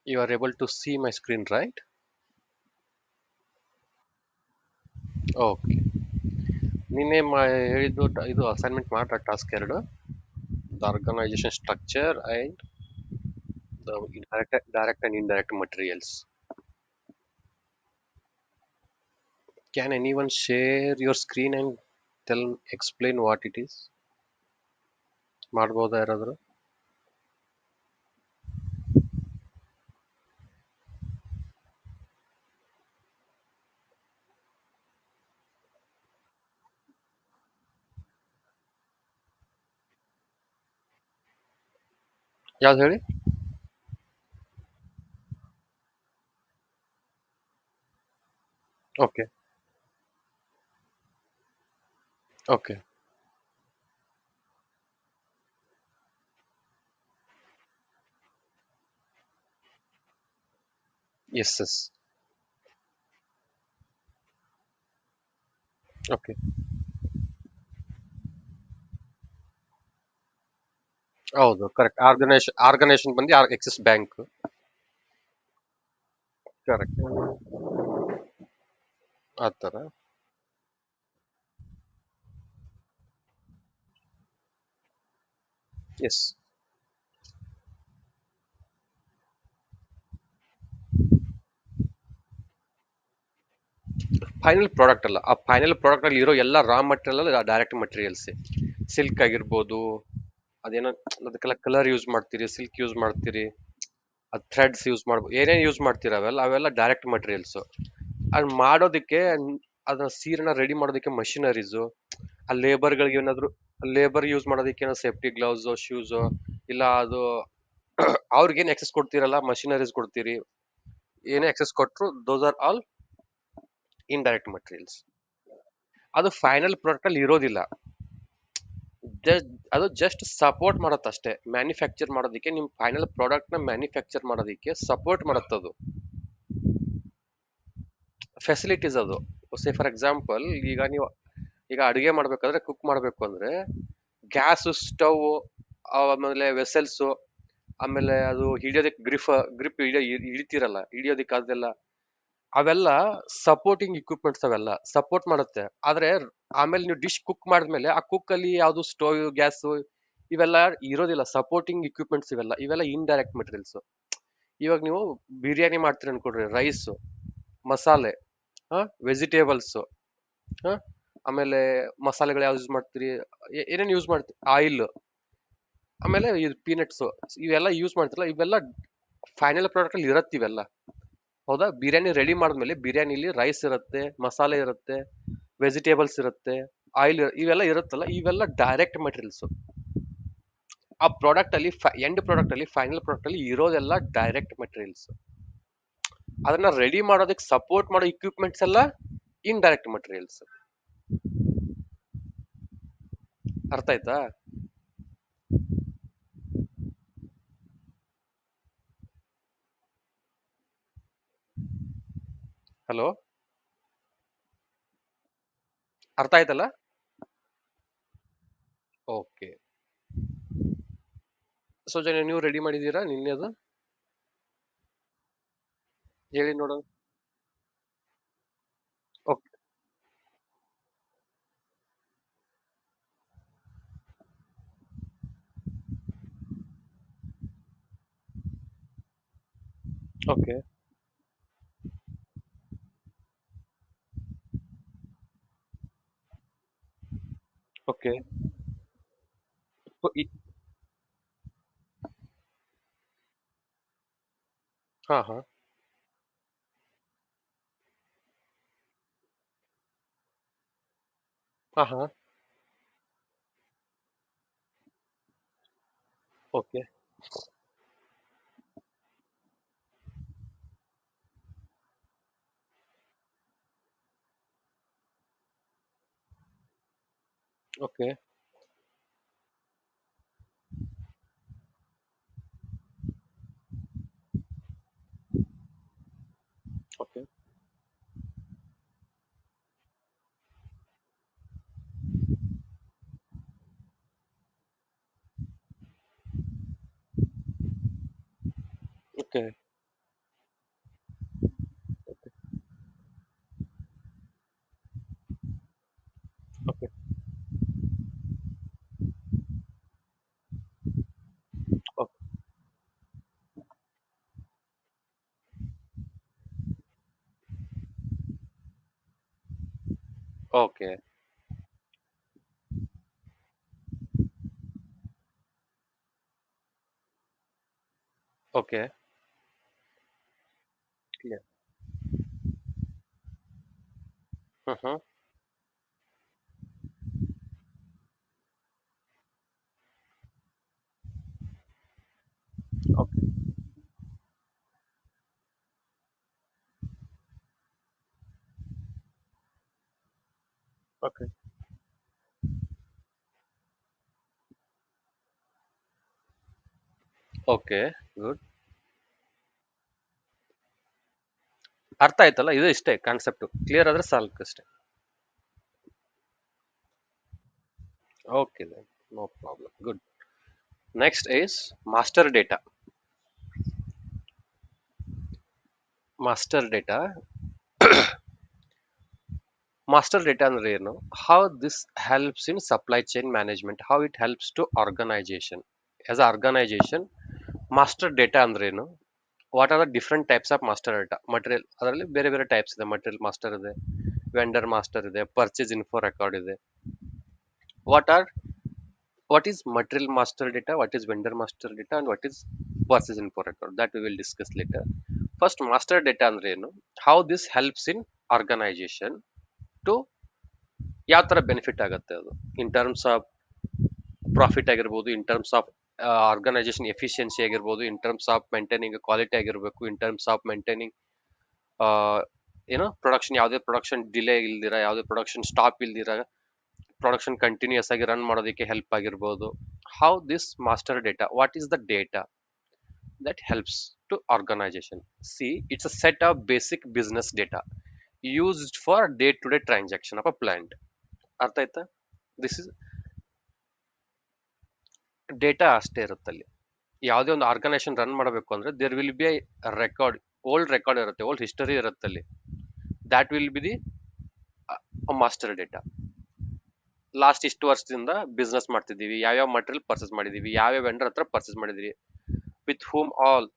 You are able to see my screen, right? Okay. ನಿನ್ನೆ ಹೇಳಿದ್ದು ಇದು ಅಸೈನ್ಮೆಂಟ್ ಮಾಡ್ರ ಟಾಸ್ಕ್ ಎರಡು, the organisation structure and the direct and indirect materials. Can anyone share your screen and explain what it is? ಮಾಡ್ಬೋದಾ ಯಾರಾದರೂ? ಯಾವ್ದು ಹೇಳಿ? Okay. Okay. Yes yes. Okay. ಹೌದು, ಕರೆಕ್ಟ್. ಆರ್ಗನೈಸೇಷನ್ ಬಂದು ಎಕ್ಸಿಸ್ ಬ್ಯಾಂಕ್. ಕರೆಕ್ಟ್. ಆ ಥರ. ಎಸ್. ಫೈನಲ್ ಪ್ರಾಡಕ್ಟ್ ಅಲ್ಲ, ಆ ಫೈನಲ್ ಪ್ರಾಡಕ್ಟ್ ಅಲ್ಲಿ ಇರೋ ಎಲ್ಲ raw material direct materials. Silk ಆಗಿರ್ಬೋದು, ಅದೇನೋ ಅದಕ್ಕೆಲ್ಲ ಕಲರ್ ಯೂಸ್ ಮಾಡ್ತೀರಿ, ಸಿಲ್ಕ್ ಯೂಸ್ ಮಾಡ್ತೀರಿ, ಅದು ಥ್ರೆಡ್ಸ್ ಯೂಸ್ ಮಾಡ್ಬೋದು, ಏನೇನು ಯೂಸ್ ಮಾಡ್ತೀರ ಅವೆಲ್ಲ ಡೈರೆಕ್ಟ್ ಮಟೀರಿಯಲ್ಸ್. ಅದು ಮಾಡೋದಕ್ಕೆ, ಅದನ್ನ ಸೀರೆನ ರೆಡಿ ಮಾಡೋದಕ್ಕೆ ಮಷಿನರೀಸು, ಆ ಲೇಬರ್ಗಳಿಗೆ ಏನಾದ್ರು ಲೇಬರ್ ಯೂಸ್ ಮಾಡೋದಕ್ಕೆ ಏನೋ ಸೇಫ್ಟಿ ಗ್ಲೌಸ್, ಶೂಸ್, ಇಲ್ಲ ಅದು ಅವ್ರಿಗೇನು ಎಕ್ಸೆಸ್ ಕೊಡ್ತೀರಲ್ಲ, ಮಷಿನರೀಸ್ ಕೊಡ್ತೀರಿ, ಏನೇ ಎಕ್ಸೆಸ್ ಕೊಟ್ಟರು those are all indirect materials. ಅದು ಫೈನಲ್ ಪ್ರಾಡಕ್ಟ್ ಅಲ್ಲಿ ಇರೋದಿಲ್ಲ. ಅದು ಜಸ್ಟ್ ಸಪೋರ್ಟ್ ಮಾಡತ್ತಷ್ಟೇ, ಮ್ಯಾನುಫ್ಯಾಕ್ಚರ್ ಮಾಡೋದಕ್ಕೆ, ನಿಮ್ ಫೈನಲ್ ಪ್ರಾಡಕ್ಟ್ ನ ಮ್ಯಾನುಫ್ಯಾಕ್ಚರ್ ಮಾಡೋದಕ್ಕೆ ಸಪೋರ್ಟ್ ಮಾಡತ್ತದು. ಫೆಸಿಲಿಟೀಸ್ ಅದು. ಸೇ ಫಾರ್ ಎಕ್ಸಾಂಪಲ್, ಈಗ ನೀವು ಈಗ ಅಡುಗೆ ಮಾಡ್ಬೇಕಾದ್ರೆ, ಕುಕ್ ಮಾಡ್ಬೇಕು ಅಂದ್ರೆ ಗ್ಯಾಸ್, ಸ್ಟವ್, ಆಮೇಲೆ ವೆಸಲ್ಸ್, ಆಮೇಲೆ ಅದು ಹಿಡಿಯೋದಕ್ಕೆ ಗ್ರಿಪ್ ಹಿಡಿತೀರಲ್ಲ, ಹಿಡಿಯೋದಕ್ಕೆ ಅದೆಲ್ಲ, ಅವೆಲ್ಲ ಸಪೋರ್ಟಿಂಗ್ ಇಕ್ವಿಪ್ಮೆಂಟ್ಸ್, ಅವೆಲ್ಲ ಸಪೋರ್ಟ್ ಮಾಡುತ್ತೆ. ಆದ್ರೆ ಆಮೇಲೆ ನೀವು ಡಿಶ್ ಕುಕ್ ಮಾಡಿದ್ಮೇಲೆ ಆ ಕುಕ್ ಅಲ್ಲಿ ಯಾವ್ದು ಸ್ಟೋವ್, ಗ್ಯಾಸ್ ಇವೆಲ್ಲ ಇರೋದಿಲ್ಲ. ಸಪೋರ್ಟಿಂಗ್ ಇಕ್ವಿಪ್ಮೆಂಟ್ಸ್ ಇವೆಲ್ಲ ಇಂಡೈರೆಕ್ಟ್ ಮೆಟೀರಿಯಲ್ಸ್. ಇವಾಗ ನೀವು ಬಿರಿಯಾನಿ ಮಾಡ್ತೀರಿ ಅನ್ಕೊಡ್ರಿ, ರೈಸ್, ಮಸಾಲೆ, ವೆಜಿಟೇಬಲ್ಸ್, ಆಮೇಲೆ ಮಸಾಲೆಗಳು ಯಾವ್ದು ಯೂಸ್ ಮಾಡ್ತೀರಿ, ಏನೇನು ಯೂಸ್ ಮಾಡ್ತೀರಿ, ಆಯಿಲ್, ಆಮೇಲೆ ಇದು ಪೀನಟ್ಸ್, ಇವೆಲ್ಲ ಯೂಸ್ ಮಾಡ್ತಿರಲ್ಲ, ಇವೆಲ್ಲ ಫೈನಲ್ ಪ್ರಾಡಕ್ಟ್ ಅಲ್ಲಿ ಇರತ್ತೆ ಇವೆಲ್ಲ. ಹೌದಾ? ಬಿರಿಯಾನಿ ರೆಡಿ ಮಾಡಿದ್ಮೇಲೆ ಬಿರಿಯಾನಿಲಿ ರೈಸ್ ಇರುತ್ತೆ, ಮಸಾಲೆ ಇರುತ್ತೆ, ವೆಜಿಟೇಬಲ್ಸ್ ಇರುತ್ತೆ, ಆಯಿಲ್, ಇವೆಲ್ಲ ಇರುತ್ತಲ್ಲ, ಇವೆಲ್ಲ ಡೈರೆಕ್ಟ್ ಮೆಟೀರಿಯಲ್ಸ್. ಆ ಪ್ರಾಡಕ್ಟ್ ಅಲ್ಲಿ, ಎಂಡ್ ಪ್ರಾಡಕ್ಟ್ ಅಲ್ಲಿ, ಫೈನಲ್ ಪ್ರಾಡಕ್ಟ್ ಅಲ್ಲಿ ಇರೋದೆಲ್ಲ ಡೈರೆಕ್ಟ್ ಮೆಟೀರಿಯಲ್ಸ್. ಅದನ್ನ ರೆಡಿ ಮಾಡೋದಕ್ಕೆ ಸಪೋರ್ಟ್ ಮಾಡೋ ಇಕ್ವಿಪ್ಮೆಂಟ್ಸ್ ಎಲ್ಲ ಇಂಡೈರೆಕ್ಟ್ ಮೆಟೀರಿಯಲ್ಸ್. ಅರ್ಥ ಆಯ್ತಾ? ಹಲೋ, ಅರ್ಥ ಆಯ್ತಲ್ಲ? ಓಕೆ. ಸೊ ಜನ, ನೀವು ರೆಡಿ ಮಾಡಿದೀರಾ ನಿನ್ನೆ ಅದು? ಹೇಳಿ ನೋಡೋಣ. ಓಕೆ. ಓಕೆ. ಓಕೆ. ಹಾ ಹಾ. ಹಾ ಹಾ. Okay. Okay. Okay. Okay. Okay. Okay. Clear. ಹ್ಮ್ ಹ್ಮ್. ಓಕೆ. ಓಕೆ. ಓಕೆ. ಗುಡ್. ಅರ್ಥ ಆಯ್ತಲ್ಲ, ಇದು ಇಷ್ಟೇ ಕಾನ್ಸೆಪ್ಟ್, ಕ್ಲಿಯರ್ ಆದ್ರೆ ಸಾಲ್ಕ್ ಅಷ್ಟೇ. Okay, no problem, good. Next is master data. Master data. Master data ಅಂದ್ರೆ ಏನು? How this helps in supply chain management, how it helps to organisation. As a organisation, master data ಅಂದ್ರೆ ಏನು? What are the different types of master data? Material ಅದರಲ್ಲಿ ಬೇರೆ ಬೇರೆ types ಇದೆ. Material master ಇದೆ, vendor master ಇದೆ, purchase info record ಇದೆ. What are what is material master data, what is vendor master data, and what is purchase info record, that we will discuss later. First, master data ಅಂದ್ರೆ ಏನು, how this helps in organization to ಯಾವ ತರ benefit ಆಗುತ್ತೆ ಅದು, ಇನ್ terms of profit ಆಗಿರ್ಬೋದು, in terms of organisation efficiency ಆಗಿರ್ಬೋದು, in terms of maintaining quality ಆಗಿರಬೇಕು, in terms of maintaining ಏನೋ ಪ್ರೊಡಕ್ಷನ್, ಯಾವುದೇ ಪ್ರೊಡಕ್ಷನ್ ಡಿಲೇ ಇಲ್ದಿರ, ಯಾವುದೇ ಪ್ರೊಡಕ್ಷನ್ ಸ್ಟಾಪ್ ಇಲ್ದಿರ, ಪ್ರೊಡಕ್ಷನ್ ಕಂಟಿನ್ಯೂಸ್ ಆಗಿ ರನ್ ಮಾಡೋದಕ್ಕೆ ಹೆಲ್ಪ್ ಆಗಿರ್ಬೋದು. How this master data, what is the data that helps to organization? See, it's a set of basic business data used for day to day transaction of a plant. ಅರ್ಥ ಆಯ್ತಾ? This is data ಅಷ್ಟೇ ಇರುತ್ತಲ್ಲಿ. ಯಾವುದೇ ಒಂದು organisation run ಮಾಡಬೇಕು ಅಂದ್ರೆ there will be record, old record ಇರುತ್ತೆ, old history ಇರುತ್ತಲ್ಲಿ. That will be the master data. Last ಇಷ್ಟು ವರ್ಷದಿಂದ ಬಿಸ್ನೆಸ್ ಮಾಡ್ತಿದ್ದೀವಿ, ಯಾವ್ಯಾವ ಮಟೀರಿಯಲ್ ಪರ್ಚೇಸ್ ಮಾಡಿದೀವಿ, ಯಾವ್ಯಾವ ವೆಂಡರ್ ಹತ್ರ ಪರ್ಚೇಸ್ ಮಾಡಿದೀವಿ, ವಿತ್ ಹೂಮ್ ಆಲ್,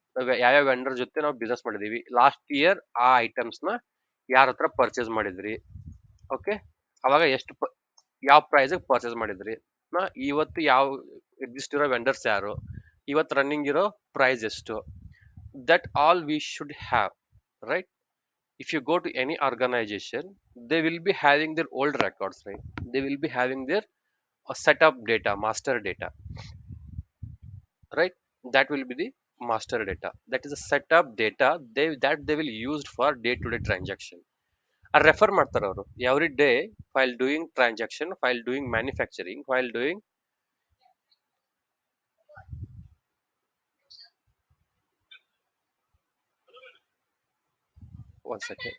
ಯಾವ್ಯಾವ ವೆಂಡರ್ ಜೊತೆ ನಾವು ಬಿಸ್ನೆಸ್ ಮಾಡಿದೀವಿ, ಲಾಸ್ಟ್ ಇಯರ್ ಆ ಐಟಮ್ಸ್ ನ ಯಾರ ಹತ್ರ ಪರ್ಚೇಸ್ ಮಾಡಿದ್ರಿ, ಓಕೆ, ಅವಾಗ ಎಷ್ಟು ಯಾವ ಪ್ರೈಸ್ ಪರ್ಚೇಸ್ ಮಾಡಿದ್ರಿ, ಇವತ್ತು ಯಾವ ಎಕ್ಸಿಸ್ಟ್ ಇರೋ ವೆಂಡರ್ಸ್ ಯಾರು, ಇವತ್ತು ರನ್ನಿಂಗ್ ಇರೋ ಪ್ರೈಸ್ ಎಷ್ಟು, that all we should have, right? if you go to any organization, they will be having their old records, right? They will be having their set of data, master data, right? That will be the master data. That is a set of data they will use for day to day transaction. Refer ಮಾಡ್ತಾರೆ ಅವರು every day while doing transaction, while doing manufacturing, while doing. One second.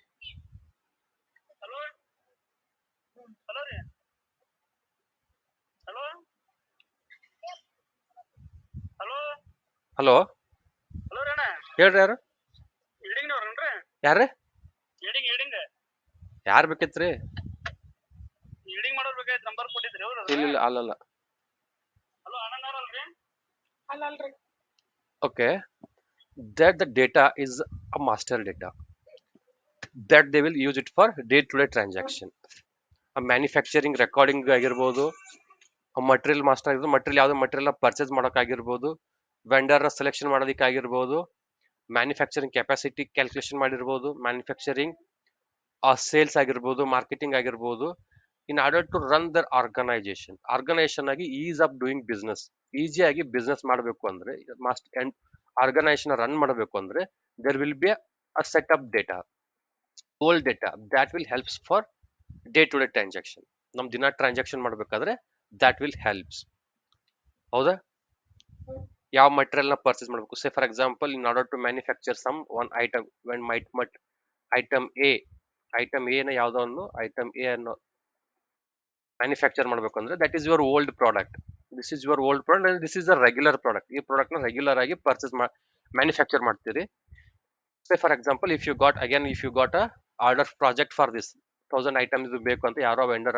Hello. ಹೇಳ್ರಿ, ಯಾರು? ಯಾರ್ರಿ? ಯಾರು ಬೇಕಿತ್ರಿ? ಇಲ್ಲ, ಅಲ್ಲಲ್ಲ. Okay, that the data is a master data that they will use it for day to day transaction. ಆ manufacturing recording ಆಗಿರ್ಬೋದು, material master ಆಗಿರ್ಬೋದು, material ಯಾವುದೇ ಮಟೀರಿಯಲ್ ಪರ್ಚೇಸ್ ಮಾಡೋಕ್ಕಾಗಿರ್ಬೋದು, ವೆಂಡರ್ ಸೆಲೆಕ್ಷನ್ ಮಾಡೋದಕ್ಕಾಗಿರ್ಬೋದು, ಮ್ಯಾನುಫ್ಯಾಕ್ಚರಿಂಗ್ ಕೆಪಾಸಿಟಿ ಕ್ಯಾಲ್ಕುಲೇಷನ್ ಮಾಡಿರ್ಬೋದು, ಮ್ಯಾನುಫ್ಯಾಕ್ಚರಿಂಗ್ ಸೇಲ್ಸ್ ಆಗಿರ್ಬೋದು, marketing ಆಗಿರ್ಬೋದು. In order to run their organisation ಆಗಿ ಈಸ್ ಆಫ್ ಡೂಯಿಂಗ್ ಬಿಸ್ನೆಸ್, ಈಸಿಯಾಗಿ ಬಿಸ್ನೆಸ್ ಮಾಡಬೇಕು ಅಂದ್ರೆ, ಆರ್ಗನೈಸೇಷನ್ ರನ್ ಮಾಡಬೇಕು ಅಂದ್ರೆ, there will be a set of data, old data, that will helps for day to day transaction. ನಮ್ ದಿನ transaction ಮಾಡ್ಬೇಕಾದ್ರೆ that will helps. ಹೌದಾ? ಯಾವ ಮಟೀರಿಯಲ್ ನ ಪರ್ಚೇಸ್ ಮಾಡಬೇಕು, say for example, in order to manufacture some one item, when item A, item A ನ ಯಾವ್ದೋ ಒಂದು ಐಟಮ್ ಎ ಅನ್ನೋ ಮ್ಯಾನುಫ್ಯಾಕ್ಚರ್ ಮಾಡಬೇಕು ಅಂದ್ರೆ, that is your old product. This is your old product and this is a regular product. ಈ product ನ regular ಆಗಿ purchase manufacture ಮಾಡ್ತೀರಿ. Say for example, if you got a order project for this 1000 items ಬೇಕು ಅಂತ ಯಾರೋ vendor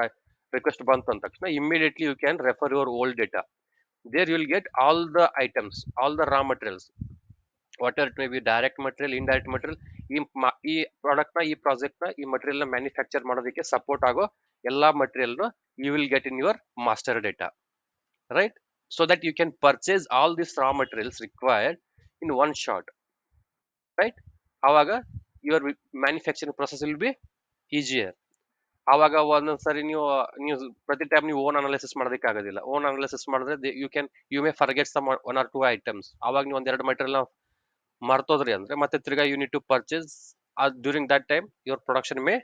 request ಬಂತು ಅಂದ ತಕ್ಷಣ, immediately you can refer your old data. There you will get all the items, all the raw materials, whatever it may be direct material, indirect material, ಈ product ನ ಈ project ನ ಈ ಮಟೀರಿಯಲ್ ನ manufacture ಮಾಡೋದಕ್ಕೆ ಸಪೋರ್ಟ್ ಆಗೋ ಎಲ್ಲಾ material you will get in your master data, right? So that you can purchase all these raw materials required in one shot, right? ಆವಾಗ your manufacturing process will be easier. ಆವಾಗ ಒಂದೊಂದ್ಸರಿ ನೀವು ಪ್ರತಿ time ನೀವು own analysis ಮಾಡೋದಕ್ಕೆ ಆಗೋದಿಲ್ಲ. Own analysis ಮಾಡಿದ್ರೆ you may forget some one or two items. ಆವಾಗ ನೀವು ಒಂದೆರಡು ಮಟೀರಿಯಲ್ ಮರ್ತೋದ್ರಿ ಅಂದ್ರೆ ಮತ್ತೆ ತಿರ್ಗಾ you need to purchase. During that time your production may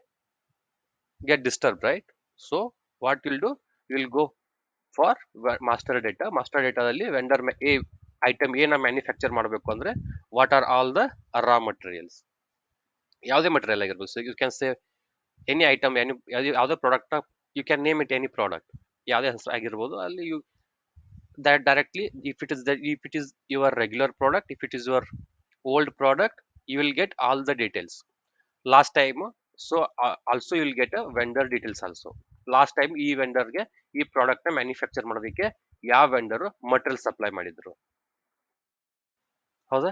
get disturb, right? So what will do, will go for master data. ಮಾಸ್ಟರ್ ಡೇಟಾದಲ್ಲಿ vendor A item ಏನ ಮ್ಯಾನುಫ್ಯಾಕ್ಚರ್ ಮಾಡಬೇಕು ಅಂದ್ರೆ what are all the raw materials, ಯಾವುದೇ material ಆಗಿರ್ಬೋದು. So you can say any item, ಯಾವುದೇ product you can name it any product, ಯಾವುದೇ ಹೆಸರು ಆಗಿರ್ಬೋದು. ಅಲ್ಲಿ you that directly, if it is your regular product, if it is your old product, you will get all the details last time. So also you will get a vendor details also. Last time ಈ ವೆಂಡರ್ಗೆ ಈ product ನ manufacture ಮಾಡೋದಕ್ಕೆ ಯಾವ vendor material supply ಮಾಡಿದ್ರು, ಹೌದಾ?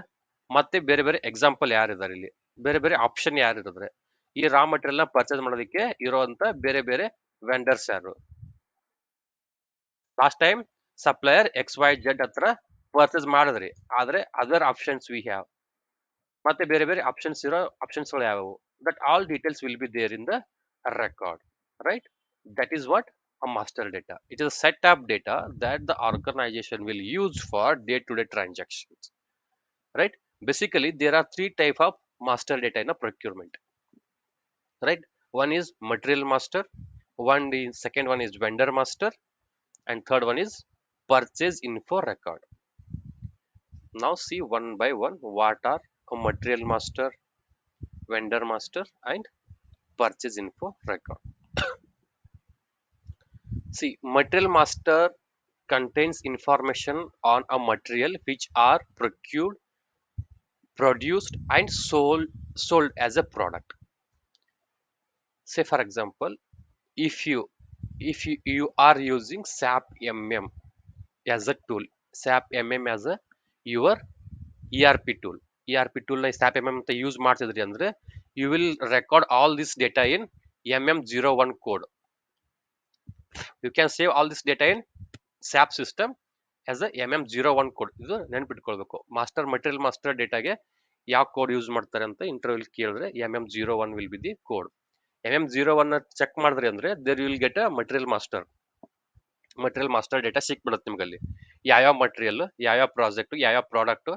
ಮತ್ತೆ ಬೇರೆ ಬೇರೆ ಎಕ್ಸಾಂಪಲ್ ಯಾರಿದ್ದಾರೆ ಇಲ್ಲಿ, ಬೇರೆ ಬೇರೆ ಆಪ್ಷನ್ ಯಾರಿದ್ರೆ ಈ ರಾ ಮಟೀರಿಯಲ್ ನ ಪರ್ಚೇಸ್ ಮಾಡೋದಕ್ಕೆ ಇರುವಂತ ಬೇರೆ ಬೇರೆ ವೆಂಡರ್ಸ್ ಯಾರು. ಲಾಸ್ಟ್ ಟೈಮ್ ಸಪ್ಲೈಯರ್ XYZ ಹತ್ರ ಪರ್ಚೇಸ್ ಮಾಡಿದ್ರಿ, ಆದ್ರೆ ಅದರ್ ಆಪ್ಷನ್ಸ್ ವಿ ಹ್ಯಾವ್. ಮತ್ತೆ ಬೇರೆ ಬೇರೆ ಆಪ್ಷನ್ಸ್ ಗಳು ಯಾವುವು, that all details will be there in the record, right? That is what a master data. It is a set of data that the organization will use for day-to-day transactions, right? Basically there are three type of master data in a procurement, right? One is material master, second one is vendor master, and third one is purchase info record. Now see one by one what are a material master, vendor master, and purchase info record. See, material master contains information on a material which are procured, produced, and sold as a product. Say for example, if you are using SAP MM as a tool, SAP MM as a your ERP tool, ERP tool na SAP MM ಅಂತ use ಮಾಡ್ತಿದ್ರಿ ಅಂದ್ರೆ you will record all this data in MM01 code. You can save all this data in SAP system as a MM01 code. ಇದು ನೆನ್ಪಿಟ್ಕೊಳ್ಬೇಕು. Material master ಡೇಟಾಗೆ ಯಾವ code use ಮಾಡ್ತಾರೆ ಅಂತ interview ಕೇಳಿದ್ರೆ MM01 will be the code. MM01 check ಮಾಡಿದ್ರಿ ಅಂದ್ರೆ there will get a material master data ಸಿಕ್ಬಿಡುತ್ತೆ ನಿಮ್ಗೆ. ಅಲ್ಲಿ ಯಾವ ಮಟೀರಿಯಲ್, ಯಾವ ಪ್ರಾಜೆಕ್ಟ್, ಯಾವ ಪ್ರಾಡಕ್ಟ್,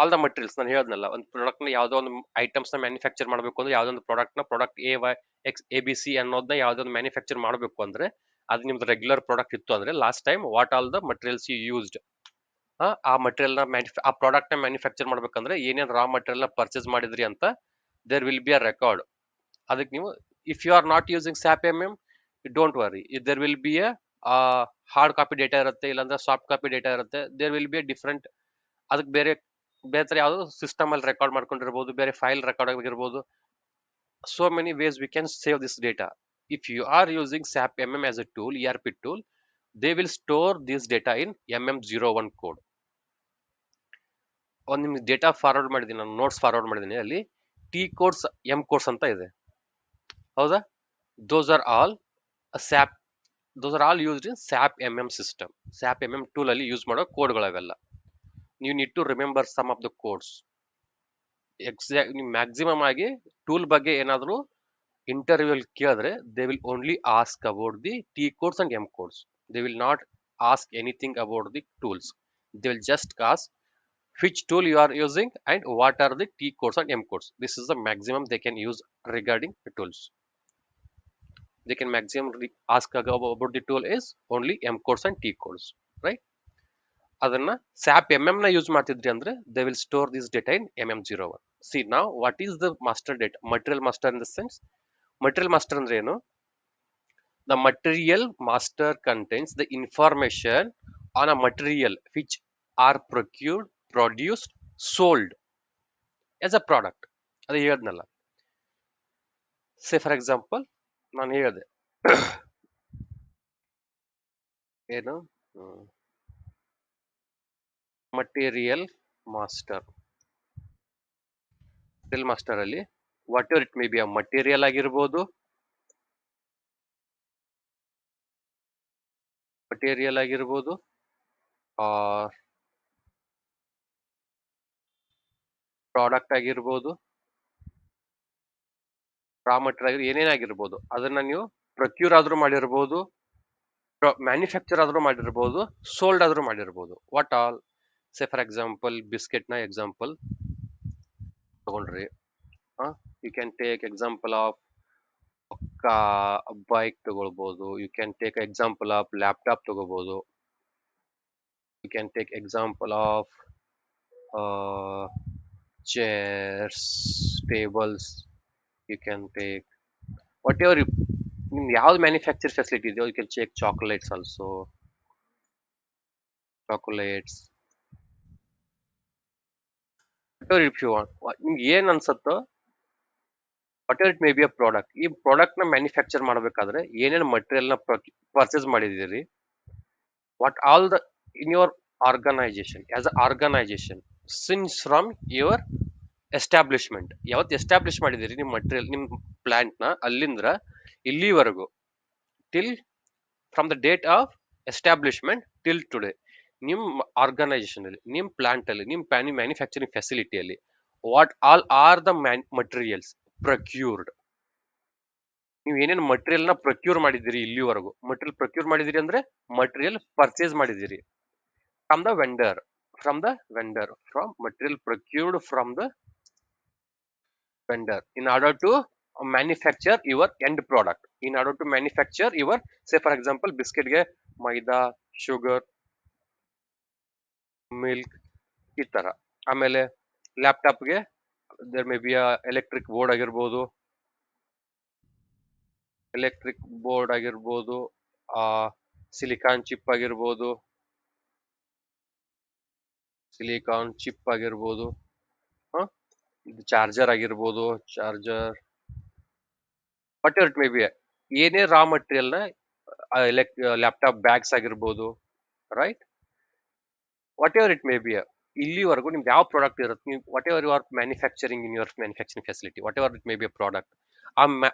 ಆಲ್ ದ ಮಟೀರಿಯಲ್ಸ್ ನಾನು ಹೇಳದ್ನಲ್ಲ. ಒಂದು ಪ್ರಾಡಕ್ಟ್ ನ ಯಾವ್ದೋ ಒಂದು ಐಟಮ್ಸ್ ನ ಮ್ಯಾನುಫ್ಯಾಕ್ಚರ್ ಮಾಡಬೇಕು ಅಂದ್ರೆ ಯಾವ್ದೊಂದು ಪ್ರಾಡಕ್ಟ್ ABC ಅನ್ನೋದನ್ನ ಯಾವ್ದೊಂದು ಮ್ಯಾನುಫ್ಯಾಕ್ಚರ್ ಮಾಡಬೇಕು ಅಂದ್ರೆ ಅದು ನಿಮ್ದು ರೆಗ್ಯುಲರ್ ಪ್ರಾಡಕ್ಟ್ ಇತ್ತು ಅಂದ್ರೆ last time what all the materials you used, ಆ ಮಟೀರಿಯಲ್ ನ ಆ ಪ್ರಾಡಕ್ಟ್ ನ ಮ್ಯಾನುಫ್ಯಾಕ್ಚರ್ ಮಾಡ್ಬೇಕಂದ್ರೆ ಏನೇನ್ ರಾ ಮಟೀರಿಯಲ್ ನ ಪರ್ಚೇಸ್ ಮಾಡಿದ್ರಿ ಅಂತ there will be a record. ಅದಕ್ಕೆ ನೀವು if you are not using SAP MM, don't worry, there will be a hard copy data ಇರುತ್ತೆ, ಇಲ್ಲಾಂದ್ರೆ ಸಾಫ್ಟ್ ಕಾಪಿ ಡೇಟಾ ಇರುತ್ತೆ. ದೇರ್ ವಿಲ್ ಬಿ ಡಿಫ್ರೆಂಟ್, ಅದಕ್ಕೆ ಬೇರೆ ಬೇರೆ ಯಾವ್ದು ಸಿಸ್ಟಮ್ ಅಲ್ಲಿ ರೆಕಾರ್ಡ್ ಮಾಡ್ಕೊಂಡಿರ್ಬೋದು, ಬೇರೆ ಫೈಲ್ ರೆಕಾರ್ಡ್ ಆಗಿರ್ಬೋದು. So many ways we can save this data. If you are using SAP MM as a tool, ERP tool, they will store this data in MM01 code. ಒಂದು ನಿಮ್ಗೆ data forward ಮಾಡಿದ್ದೀನಿ, ನಾನು notes forward ಮಾಡಿದ್ದೀನಿ, ಅಲ್ಲಿ T codes M codes ಅಂತ ಇದೆ, ಹೌದಾ? those are all SAP, those are all used in SAP MM system. SAP MM tool ಅಲ್ಲಿ ಯೂಸ್ ಮಾಡೋ ಕೋಡ್ಗಳವೆಲ್ಲ. you need to remember some of the codes. Maximum ಆಗಿ tool ಬಗ್ಗೆ ಏನಾದ್ರು ಇಂಟರ್ವ್ಯೂ ಅಲ್ಲಿ ಕೇಳಿದ್ರೆ they will only ask about the T codes and M codes. They will not ask anything about the tools. They will just ask which tool you are using and what are the T codes and M codes. This is the maximum they can use regarding the tools. They can maximum ask about the tool is only M codes and T codes, right? ಅದನ್ನ SAP MM ನ use ಮಾಡ್ತಿದ್ರಿ ಅಂದ್ರೆ they will store this data in MM01. See now what is the master data, material master in the sense, material master ಅಂದ್ರೆ ಏನು? The material master contains the information on a material which are procured, produced, sold as a product. ಅದು ಹೇಳಿದ್ನಲ್ಲ. Say for example, ನಾನು ಹೇಳಿದೆ ಏನು, material master material master ಅಲ್ಲಿ what ever it may B, material ಆಗಿರ್ಬೋದು, product ಆಗಿರ್ಬೋದು, raw material ಏನೇನಾಗಿರ್ಬೋದು, ಅದನ್ನ ನೀವು ಪ್ರೊಕ್ಯೂರ್ ಆದ್ರೂ ಮಾಡಿರ್ಬೋದು, ಮ್ಯಾನುಫ್ಯಾಕ್ಚರ್ ಆದ್ರೂ ಮಾಡಿರ್ಬೋದು, ಸೋಲ್ಡ್ ಆದ್ರೂ ಮಾಡಿರ್ಬೋದು. What all, say for example biscuit ನ ಎಕ್ಸಾಂಪಲ್ ತಗೊಂಡ್ರಿ, you can take example of bike ತಗೊಳ್ಬಹುದು, you can take example of laptop ತಗೋಬಹುದು, you can take example of chairs, tables, you can take whatever ನಿಮ್ಗೆ ಯಾವ್ದು manufacture facility ಇದೆಯೋ, you can take chocolates also, chocolates, whatever if you want, ನಿಮ್ಗೆ ಏನ್ ಅನ್ಸತ್ತೋ whatever it may be a product. ಈ product ನ manufacture ಮಾಡಬೇಕಾದ್ರೆ ಏನೇನು ಮಟೀರಿಯಲ್ ನ ಪರ್ಚೇಸ್ ಮಾಡಿದಿರಿ, what all the in your organisation, as a organisation since from your establishment, ಯಾವತ್ತು ಎಸ್ಟಾಬ್ಲಿಷ್ ಮಾಡಿದಿರಿ ನಿಮ್ಮ ಮಟೀರಿಯಲ್, ನಿಮ್ಮ ಪ್ಲಾಂಟ್ ನ ಅಲ್ಲಿಂದ್ರ ಇಲ್ಲಿವರೆಗೂ, till from the date of establishment till today, ನಿಮ್ಮ ಆರ್ಗನೈಸೇಷನ್ ಅಲ್ಲಿ, ನಿಮ್ಮ ಪ್ಲಾಂಟ್ ಅಲ್ಲಿ, ನಿಮ್ಮ ಮ್ಯಾನುಫ್ಯಾಕ್ಚರಿಂಗ್ ಫೆಸಿಲಿಟಿಯಲ್ಲಿ what all are the materials procured, ನೀವು ಏನೇನು ಮಟೀರಿಯಲ್ ನ ಪ್ರೊಕ್ಯೂರ್ ಮಾಡಿದಿರಿ ಇಲ್ಲಿವರೆಗೂ, ಮಟೀರಿಯಲ್ ಪ್ರೊಕ್ಯೂರ್ ಮಾಡಿದಿರಿ ಅಂದ್ರೆ ಮಟೀರಿಯಲ್ ಪರ್ಚೇಸ್ ಮಾಡಿದಿರಿ from the vendor, from material ಪ್ರೊಕ್ಯೂರ್ಡ್ from the vendor in order to manufacture your end product, in order to manufacture your, say for example biscuit ಗೆ ಮೈದಾ, sugar, milk, ಈ ತರ. ಆಮೇಲೆ laptop ಗೆ there may be electric board ಆಗಿರ್ಬೋದು, silicon chip ಆಗಿರ್ಬೋದು, ಇದು charger ಆಗಿರ್ಬೋದು, whatever it may be, ಏನೇ ರಾ ಮಟೀರಿಯಲ್ ನ ಲ್ಯಾಪ್ಟಾಪ್ ಬ್ಯಾಗ್ಸ್ ಆಗಿರ್ಬೋದು, right, whatever it may be, ಇಲ್ಲಿವರೆಗೂ ನಿಮ್ದು ಯಾವ ಪ್ರಾಡಕ್ಟ್ ಇರುತ್ತೆ, ನೀವು whatever you are manufacturing in your manufacturing facility, whatever it may be product,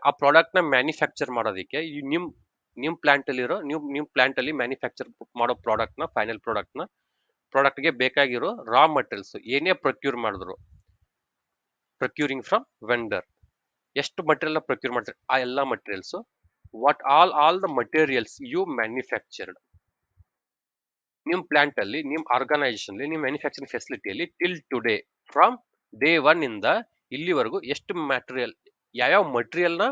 ಆ product ನ ಮ್ಯಾನುಫ್ಯಾಕ್ಚರ್ ಮಾಡೋದಕ್ಕೆ ನಿಮ್ ಪ್ಲಾಂಟ್ ಅಲ್ಲಿ ಇರೋ, ನಿಮ್ ಪ್ಲಾಂಟ್ ಅಲ್ಲಿ ಮ್ಯಾನುಫ್ಯಾಕ್ಚರ್ ಮಾಡೋ ಪ್ರಾಡಕ್ಟ್ ನ, ಫೈನಲ್ ಪ್ರಾಡಕ್ಟ್ ಗೆ ಬೇಕಾಗಿರೋ ರಾ ಮಟೀರಿಯಲ್ಸ್ ಏನೇ ಪ್ರೊಕ್ಯೂರ್ ಮಾಡಿದ್ರು, ಪ್ರೊಕ್ಯೂರಿಂಗ್ ಫ್ರಮ್ ವೆಂಡರ್, ಎಷ್ಟು ಮಟೀರಿಯಲ್ ಪ್ರೊಕ್ಯೂರ್ ಮಾಡ್ತಾರೆ ಆ ಎಲ್ಲಾ materials, what all the materials you manufactured ನಿಮ್ ಪ್ಲಾಂಟ್ ಅಲ್ಲಿ, ನಿಮ್ ಆರ್ಗನೈಸೇಷನ್ ಅಲ್ಲಿ, ನಿಮ್ ಮ್ಯಾನುಫ್ಯಾಕ್ಚರಿಂಗ್ ಫೆಸಿಲಿಟಿಯಲ್ಲಿ till today, from day one ಇಂದ ಇಲ್ಲಿವರೆಗೂ ಎಷ್ಟು ಮ್ಯಾಟೀರಿಯಲ್, ಯಾವ್ಯಾವ ಮಟೀರಿಯಲ್ ನ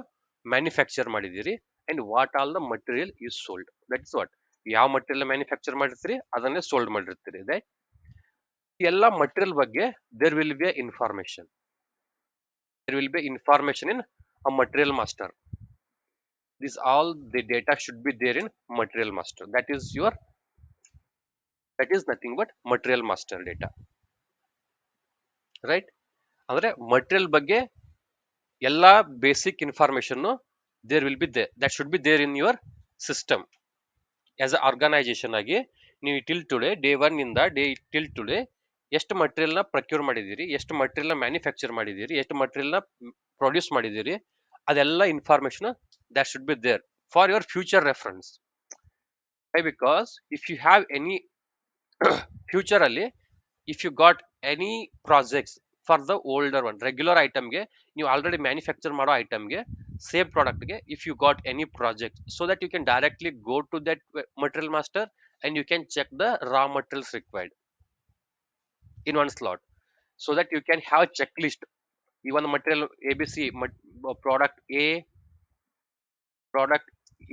ಮ್ಯಾನುಫ್ಯಾಕ್ಚರ್ ಮಾಡಿದಿರಿ, and what all the material is sold, that's what, ಯಾವ ಮಟೀರಿಯಲ್ ಮ್ಯಾನುಫ್ಯಾಕ್ಚರ್ ಮಾಡಿರ್ತೀರಿ ಅದನ್ನೇ ಸೋಲ್ಡ್ ಮಾಡಿರ್ತೀರಿ. ಎಲ್ಲ ಮಟೀರಿಯಲ್ ಬಗ್ಗೆ there will B information, in a material master. This all the data should be there in material master. That is nothing but material master data, right? ಅಂದ್ರೆ material ಬಗ್ಗೆ ಎಲ್ಲ basic information there will be there, that should be there in your system. As a organisation ಆಗಿ ನೀವು till today, day one ಇಂದ till today ಎಷ್ಟು material ನ procure ಮಾಡಿದಿರಿ, ಎಷ್ಟು ಮಟೀರಿಯಲ್ ನ ಮ್ಯಾನುಫ್ಯಾಕ್ಚರ್ ಮಾಡಿದಿರಿ, ಎಷ್ಟು ಮಟೀರಿಯಲ್ ನ ಪ್ರೊಡ್ಯೂಸ್ ಮಾಡಿದಿರಿ, ಅದೆಲ್ಲ information that should be there for your future reference. Why? Because if you have any future ಅಲ್ಲಿ, if you got any projects for the older one, regular item ಗೆ, ನೀವು already manufacture ಮಾಡೋ item ಗೆ, same product ಗೆ, if you got any project, so that you can directly go to that material master and you can check the raw materials required in one slot, so that you can have checklist. Even material ABC, product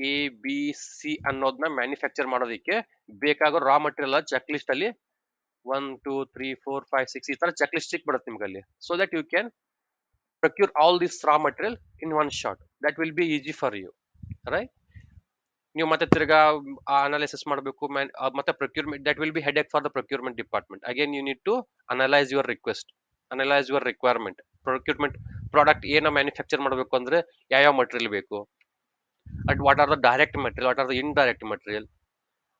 A B C ಅನ್ನೋದನ್ನ manufacture ಮಾಡೋದಕ್ಕೆ ಬೇಕಾಗೋ raw material check list ಅಲ್ಲಿ 1 2 3 4 5 6 ಈ ತರ check list ಬರುತ್ತೆ ನಿಮ್ಗೆ, so that you can procure all this raw material in one shot. That will be easy for you, right? ನೀವು ಮತ್ತೆ ತಿರ್ಗಾ ಅನಾಲಿಸಿಸ್ ಮಾಡಬೇಕು, ಮತ್ತೆ procurement, that will be headache for the procurement department. Again you need to analyse your request, analyse your requirement. Procurement product ಏನೋ manufacture ಮಾಡಬೇಕು ಅಂದ್ರೆ ಯಾವ material ಬೇಕು, and what are the direct material, what are the indirect material.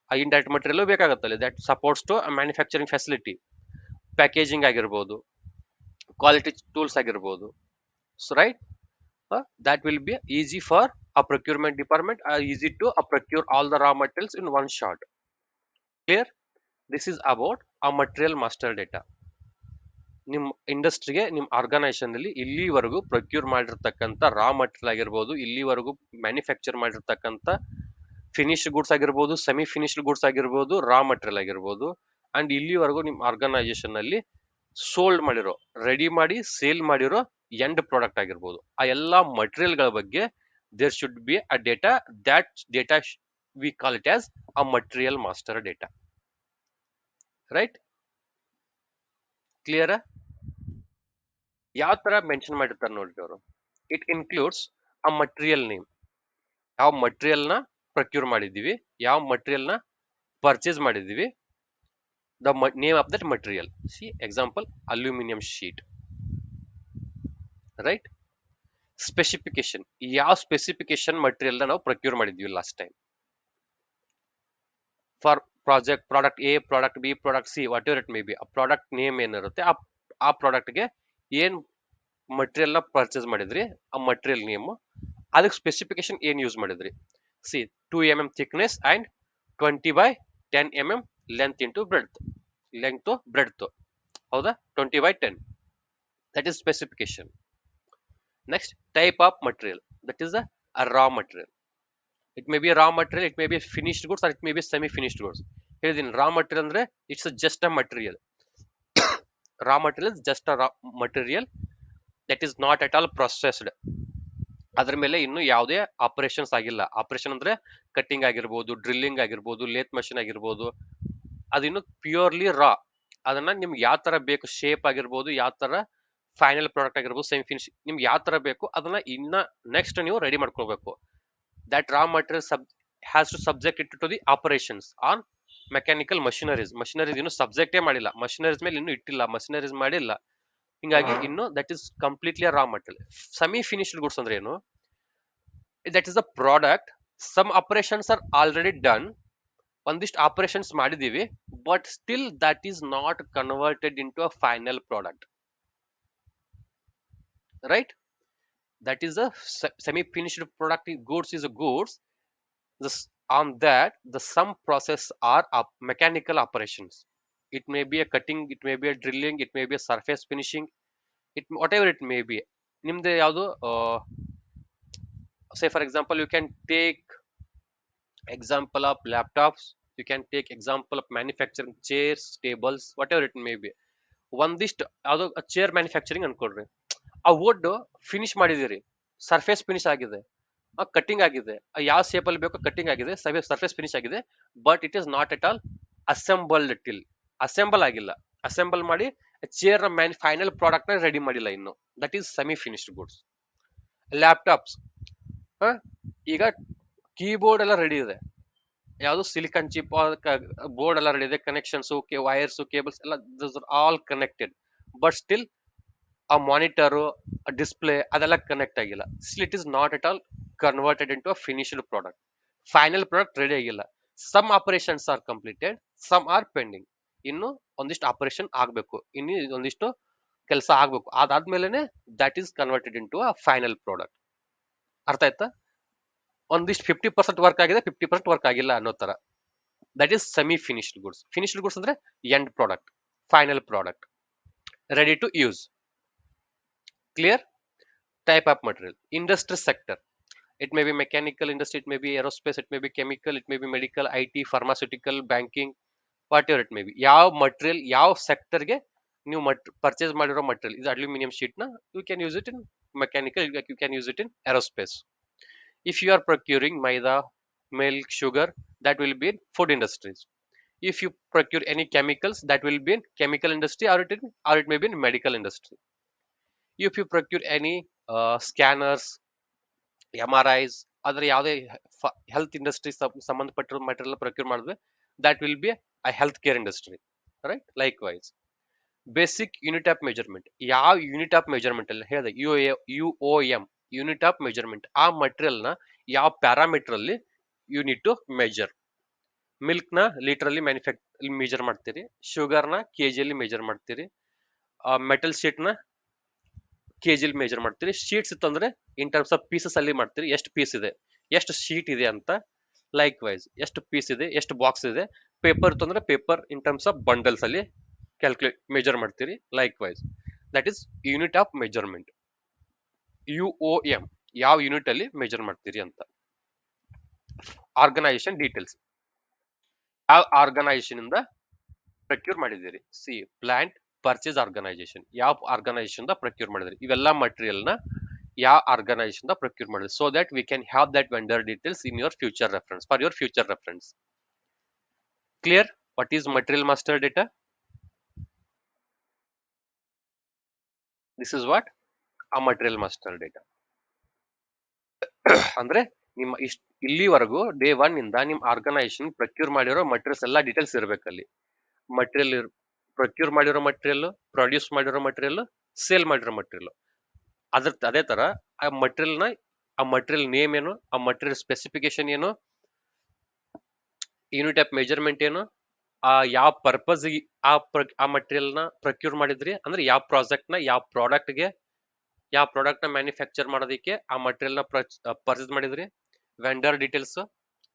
ಆ indirect material ಬೇಕಾಗುತ್ತಲ್ಲ, that supports to manufacturing facility. Packaging ಆಗಿರ್ಬೋದು, quality tools ಆಗಿರ್ಬೋದು. So right, that will be easy for a procurement department, easy to procure all the raw materials in one shot. Clear? This is about a material master data. ನಿಮ್ಮ ಇಂಡಸ್ಟ್ರಿಗೆ ನಿಮ್ಮ organisation ಅಲ್ಲಿ ಇಲ್ಲಿವರೆಗೂ procure ಮಾಡಿರ್ತಕ್ಕಂಥ raw material ಆಗಿರ್ಬೋದು, ಇಲ್ಲಿವರೆಗೂ manufacture ಮಾಡಿರ್ತಕ್ಕಂಥ finished goods ಆಗಿರ್ಬೋದು, ಸೆಮಿ ಫಿನಿಶ್ಡ್ ಗುಡ್ಸ್ ಆಗಿರ್ಬೋದು, ರಾ ಮಟೀರಿಯಲ್ ಆಗಿರ್ಬೋದು, ಅಂಡ್ ಇಲ್ಲಿವರೆಗೂ ನಿಮ್ಮ ಆರ್ಗನೈಸೇಷನ್ ಅಲ್ಲಿ ಸೋಲ್ಡ್ ಮಾಡಿರೋ, ರೆಡಿ ಮಾಡಿ ಸೇಲ್ ಮಾಡಿರೋ ಎಂಡ್ ಪ್ರಾಡಕ್ಟ್ ಆಗಿರ್ಬೋದು, ಆ ಎಲ್ಲಾ ಮಟೀರಿಯಲ್ಗಳ ಬಗ್ಗೆ there should be a data. That data we call it as a material master data. Right? Clear? ಯಾವ ತರ ಮೆನ್ಷನ್ ಮಾಡಿರ್ತಾರೆ ನೋಡ್ರಿ ಅವರು. It includes a material name, ಯಾವ ಮಟೀರಿಯಲ್ ನ ಪ್ರೊಕ್ಯೂರ್ ಮಾಡಿದೀವಿ, ಯಾವ ಮಟೀರಿಯಲ್ ನ ಪರ್ಚೇಸ್ ಮಾಡಿದೀವಿ, the name of that material. See example aluminium sheet. Right? Specification, ಯಾವ ಸ್ಪೆಸಿಫಿಕೇಶನ್ ಮಟೀರಿಯಲ್ ನ ನಾವು ಪ್ರೊಕ್ಯೂರ್ ಮಾಡಿದೀವಿ last time. For product A, product B, product C, what ever it may B, ಆ product name ಏನಿರುತ್ತೆ, ಆ product ಗೆ ಏನ್ material ನ ಪರ್ಚೇಸ್ ಮಾಡಿದ್ರಿ, ಆ ಮಟೀರಿಯಲ್ ನೇಮ್, ಅದಕ್ಕೆ ಸ್ಪೆಸಿಫಿಕೇಶನ್ ಏನ್ ಯೂಸ್ ಮಾಡಿದ್ರಿ. C 2 mm thickness and 20 by 10 mm length into breadth. Length breadth, ಹೌದಾ? 20 by 10, that is specification. Next, type of material, that is a raw material. It may be a raw material, it may be finished goods, or it may be semi finished goods. ಹೇಳಿದೀನಿ, raw material ಅಂದ್ರೆ it's just a material. Raw material is just a raw material that is not at all processed. ಅದ್ರ ಮೇಲೆ ಇನ್ನು ಯಾವುದೇ operations ಆಗಿಲ್ಲ. Operation ಅಂದ್ರೆ cutting ಆಗಿರ್ಬೋದು, drilling ಆಗಿರ್ಬೋದು, ಲೇತ್ ಮಷಿನ್ ಆಗಿರ್ಬೋದು, ಅದಿನ್ನು ಪ್ಯೂರ್ಲಿ ರಾ. ಅದನ್ನ ನಿಮ್ಗೆ ಯಾವ ತರ ಬೇಕು, ಶೇಪ್ ಆಗಿರ್ಬೋದು, ಯಾವ ತರ ಫೈನಲ್ ಪ್ರಾಡಕ್ಟ್ ಆಗಿರ್ಬೋದು, ಸೆಮಿ ಫಿನಿಶ್, ನಿಮ್ಗೆ ಯಾವ ತರ ಬೇಕು ಅದನ್ನ ಇನ್ನ ನೆಕ್ಸ್ಟ್ ನೀವು ರೆಡಿ ಮಾಡ್ಕೋಬೇಕು. That raw material has to subject it to the operations on mechanical machineries. Machineries ಇನ್ನು ಸಬ್ಜೆಕ್ಟೇ ಮಾಡಿಲ್ಲ, ಮಷಿನರೀಸ್ ಮೇಲೆ ಇನ್ನು ಇಟ್ಟಿಲ್ಲ, ಮಷಿನರೀಸ್ ಮಾಡಿಲ್ಲ. ಹಿಂಗಾಗಿ ಇನ್ನು that is completely raw material. Semi finished goods ಅಂದ್ರೆ ಏನು? That is a product, some operations are already done, ಒಂದಿಷ್ಟು ಆಪರೇಷನ್ಸ್ ಮಾಡಿದೀವಿ, but still that is not converted into a final product. Right? That is a semi finished product. goods is a goods. On that, the some process are mechanical operations. It may be a cutting, it may be a drilling, it may be a surface finishing, whatever it may be. ನಿಮ್ದು ಯಾವುದು, say for example, you can take example of laptops, you can take example of manufacturing chairs, tables, whatever it may be. ಒಂದಿಷ್ಟು ಯಾವುದು chair manufacturing ಅನ್ಕೊಳ್ರಿ, ಆ wood finish ಮಾಡಿದಿರಿ, surface finish ಆಗಿದೆ, cutting ಆಗಿದೆ, ಯಾವ shape ಅಲ್ಲಿ ಬೇಕೋ ಕಟ್ಟಿಂಗ್ ಆಗಿದೆ, ಸರ್ಫೇಸ್ ಫಿನಿಶ್ ಆಗಿದೆ, but it is not at all assembled. Till assemble ಆಗಿಲ್ಲ, ಅಸೆಂಬಲ್ ಮಾಡಿ ಚೇರ್ ಫೈನಲ್ ಪ್ರಾಡಕ್ಟ್ ನ ರೆಡಿ ಮಾಡಿಲ್ಲ ಇನ್ನು, that is semi finished goods. Laptops, ಈಗ ಕೀಬೋರ್ಡ್ ಎಲ್ಲ ರೆಡಿ ಇದೆ, ಯಾವುದು ಸಿಲಿಕಾನ್ ಚಿಪ್ ಬೋರ್ಡ್ ಎಲ್ಲ ರೆಡಿ ಇದೆ, ಕನೆಕ್ಷನ್ಸ್, ವೈರ್ಸ್, ಕೇಬಲ್ಸ್ ಎಲ್ಲ ಆಲ್ ಕನೆಕ್ಟೆಡ್, ಬಟ್ ಸ್ಟಿಲ್ ಆ ಮಾನಿಟರು, ಡಿಸ್ಪ್ಲೇ ಅದೆಲ್ಲ ಕನೆಕ್ಟ್ ಆಗಿಲ್ಲ. Still it is not at all converted into a finished product. Final product ready ಆಗಿಲ್ಲ. Some operations are completed, some are pending. ಇನ್ನು ಒಂದಿಷ್ಟು operation ಆಗ್ಬೇಕು, ಇನ್ನು ಒಂದಿಷ್ಟು ಕೆಲಸ ಆಗ್ಬೇಕು, ಅದಾದ್ಮೇಲೆ that is converted into a final product. ಅರ್ಥ ಆಯ್ತಾ? ಒಂದಿಷ್ಟು 50% ವರ್ಕ್ ಆಗಿದೆ, 50% ವರ್ಕ್ ಆಗಿಲ್ಲ ಅನ್ನೋ ತರ. That is semi finished goods. Finished goods ಅಂದ್ರೆ end product, final product, ready to use. Clear? Type of material. Industry sector, it may be mechanical industry, it may be aerospace, it may be chemical, it may be medical, IT, pharmaceutical, banking, whatever it may be. ಯಾವ material, ಯಾವ sector ಗೆ ನೀವು purchase ಮಾಡಿರೋ material, ಇದು aluminium sheet ನ you can use it in mechanical, you can use it in aerospace. if you are procuring maida, milk, sugar, that will be in food industries. If you procure any chemicals, that will be in chemical industry, or it may be in medical industry. If you procure any scanners, MRIs, ಅದರ ಯಾವುದೇ health industry ಸಂಬಂಧಪಟ್ಟಿರೋ material procure ಮಾಡಿದ್ರೆ that will be a healthcare industry. Right? Likewise basic unit of measurement, ಯಾವ unit of measurement ಅಲ್ಲಿ ಹೇಳಿದೆ, UOM, unit of measurement. ಆ material ನ ಯಾವ ಪ್ಯಾರಾಮೀಟರ್ ಅಲ್ಲಿ you need to measure. Milk ನ ಲೀಟರ್ ಅಲ್ಲಿ ಮೆಜರ್ ಮಾಡ್ತೀರಿ, ಶುಗರ್ ನ ಕೆಜಿ ಅಲ್ಲಿ ಮೆಜರ್ ಮಾಡ್ತೀರಿ, ಮೆಟಲ್ ಶೀಟ್ ನ ಕೆಜಿಲಿ ಮೆಜರ್ ಮಾಡ್ತೀರಿ. ಶೀಟ್ಸ್ ಇತ್ತು ಅಂದ್ರೆ ಇನ್ ಟರ್ಮ್ಸ್ ಆಫ್ ಪೀಸಸ್ ಅಲ್ಲಿ ಮಾಡ್ತೀರಿ, ಎಷ್ಟು ಪೀಸ್ ಇದೆ, ಎಷ್ಟು ಶೀಟ್ ಇದೆ ಅಂತ. ಲೈಕ್ ವೈಸ್ ಎಷ್ಟು ಪೀಸ್ ಇದೆ, ಎಷ್ಟು ಬಾಕ್ಸ್ ಇದೆ. ಪೇಪರ್ ಇತ್ತು ಅಂದ್ರೆ paper in terms of bundles ಅಲ್ಲಿ ಕ್ಯಾಲ್ಕುಲೇಟ್ ಮೆಜರ್ ಮಾಡ್ತೀರಿ. Likewise that is unit of measurement. UOM ಯಾವ ಯೂನಿಟ್ ಅಲ್ಲಿ ಮೆಜರ್ ಮಾಡ್ತೀರಿ ಅಂತ. ಆರ್ಗನೈಸೇಷನ್ ಡೀಟೇಲ್ಸ್, ಯಾವ ಆರ್ಗನೈಸೇಷನ್ ಇಂದ ಪ್ರಕ್ಯೂರ್ ಮಾಡಿದ್ದೀರಿ. ಸಿ ಪ್ಲಾಂಟ್ ಪರ್ಚೇಸ್ ಆರ್ಗನೈಸೇಷನ್, ಯಾವ ಆರ್ಗನೈಸೇಷನ್ ಪ್ರಕ್ಯೂರ್ ಮಾಡಿದ್ರಿ. ಇವೆಲ್ಲ ಮಟೀರಿಯಲ್ ನ ಯಾವ ಆರ್ಗನೈಸೇಷನ್ ಪ್ರಕ್ಯೂರ್ ಮಾಡಿದ್ರಿ. So that we can have that vendor details in your future reference, for your future reference. Clear? What is material master data? This is what ಆ material master data. ಅಂದ್ರೆ ನಿಮ್ಮ ಇಲ್ಲಿವರೆಗೂ day 1 ಇಂದ ನಿಮ್ organisation ಪ್ರಕ್ಯೂರ್ ಮಾಡಿರೋ materials ಎಲ್ಲ details ಇರಬೇಕಲ್ಲಿ. Material ಪ್ರಕ್ಯೂರ್ ಮಾಡಿರೋ material, produce ಮಾಡಿರೋ ಮಟೀರಿಯಲ್, ಸೇಲ್ ಮಾಡಿರೋ ಮಟೀರಿಯಲ್. ಅದೇ ತರ ಆ ಮಟೀರಿಯಲ್ ನೇಮ್ ಏನು, ಆ ಮಟೀರಿಯಲ್ ಸ್ಪೆಸಿಫಿಕೇಶನ್ ಏನು, ಯೂನಿಟ್ ಆಫ್ ಮೆಜರ್ಮೆಂಟ್ ಏನು, ಆ ಯಾವ ಪರ್ಪಸ್ ಆ ಮಟೀರಿಯಲ್ ನ ಪ್ರಕ್ಯೂರ್ ಮಾಡಿದ್ರಿ, ಅಂದ್ರೆ ಯಾವ ಪ್ರಾಜೆಕ್ಟ್ ನ ಯಾವ ಪ್ರಾಡಕ್ಟ್ ನ ಮ್ಯಾನುಫ್ಯಾಕ್ಚರ್ ಮಾಡೋದಕ್ಕೆ ಆ ಮಟೀರಿಯಲ್ ನ ಪರ್ಚೇಸ್ ಮಾಡಿದ್ರಿ, ವೆಂಡರ್ ಡೀಟೇಲ್ಸ್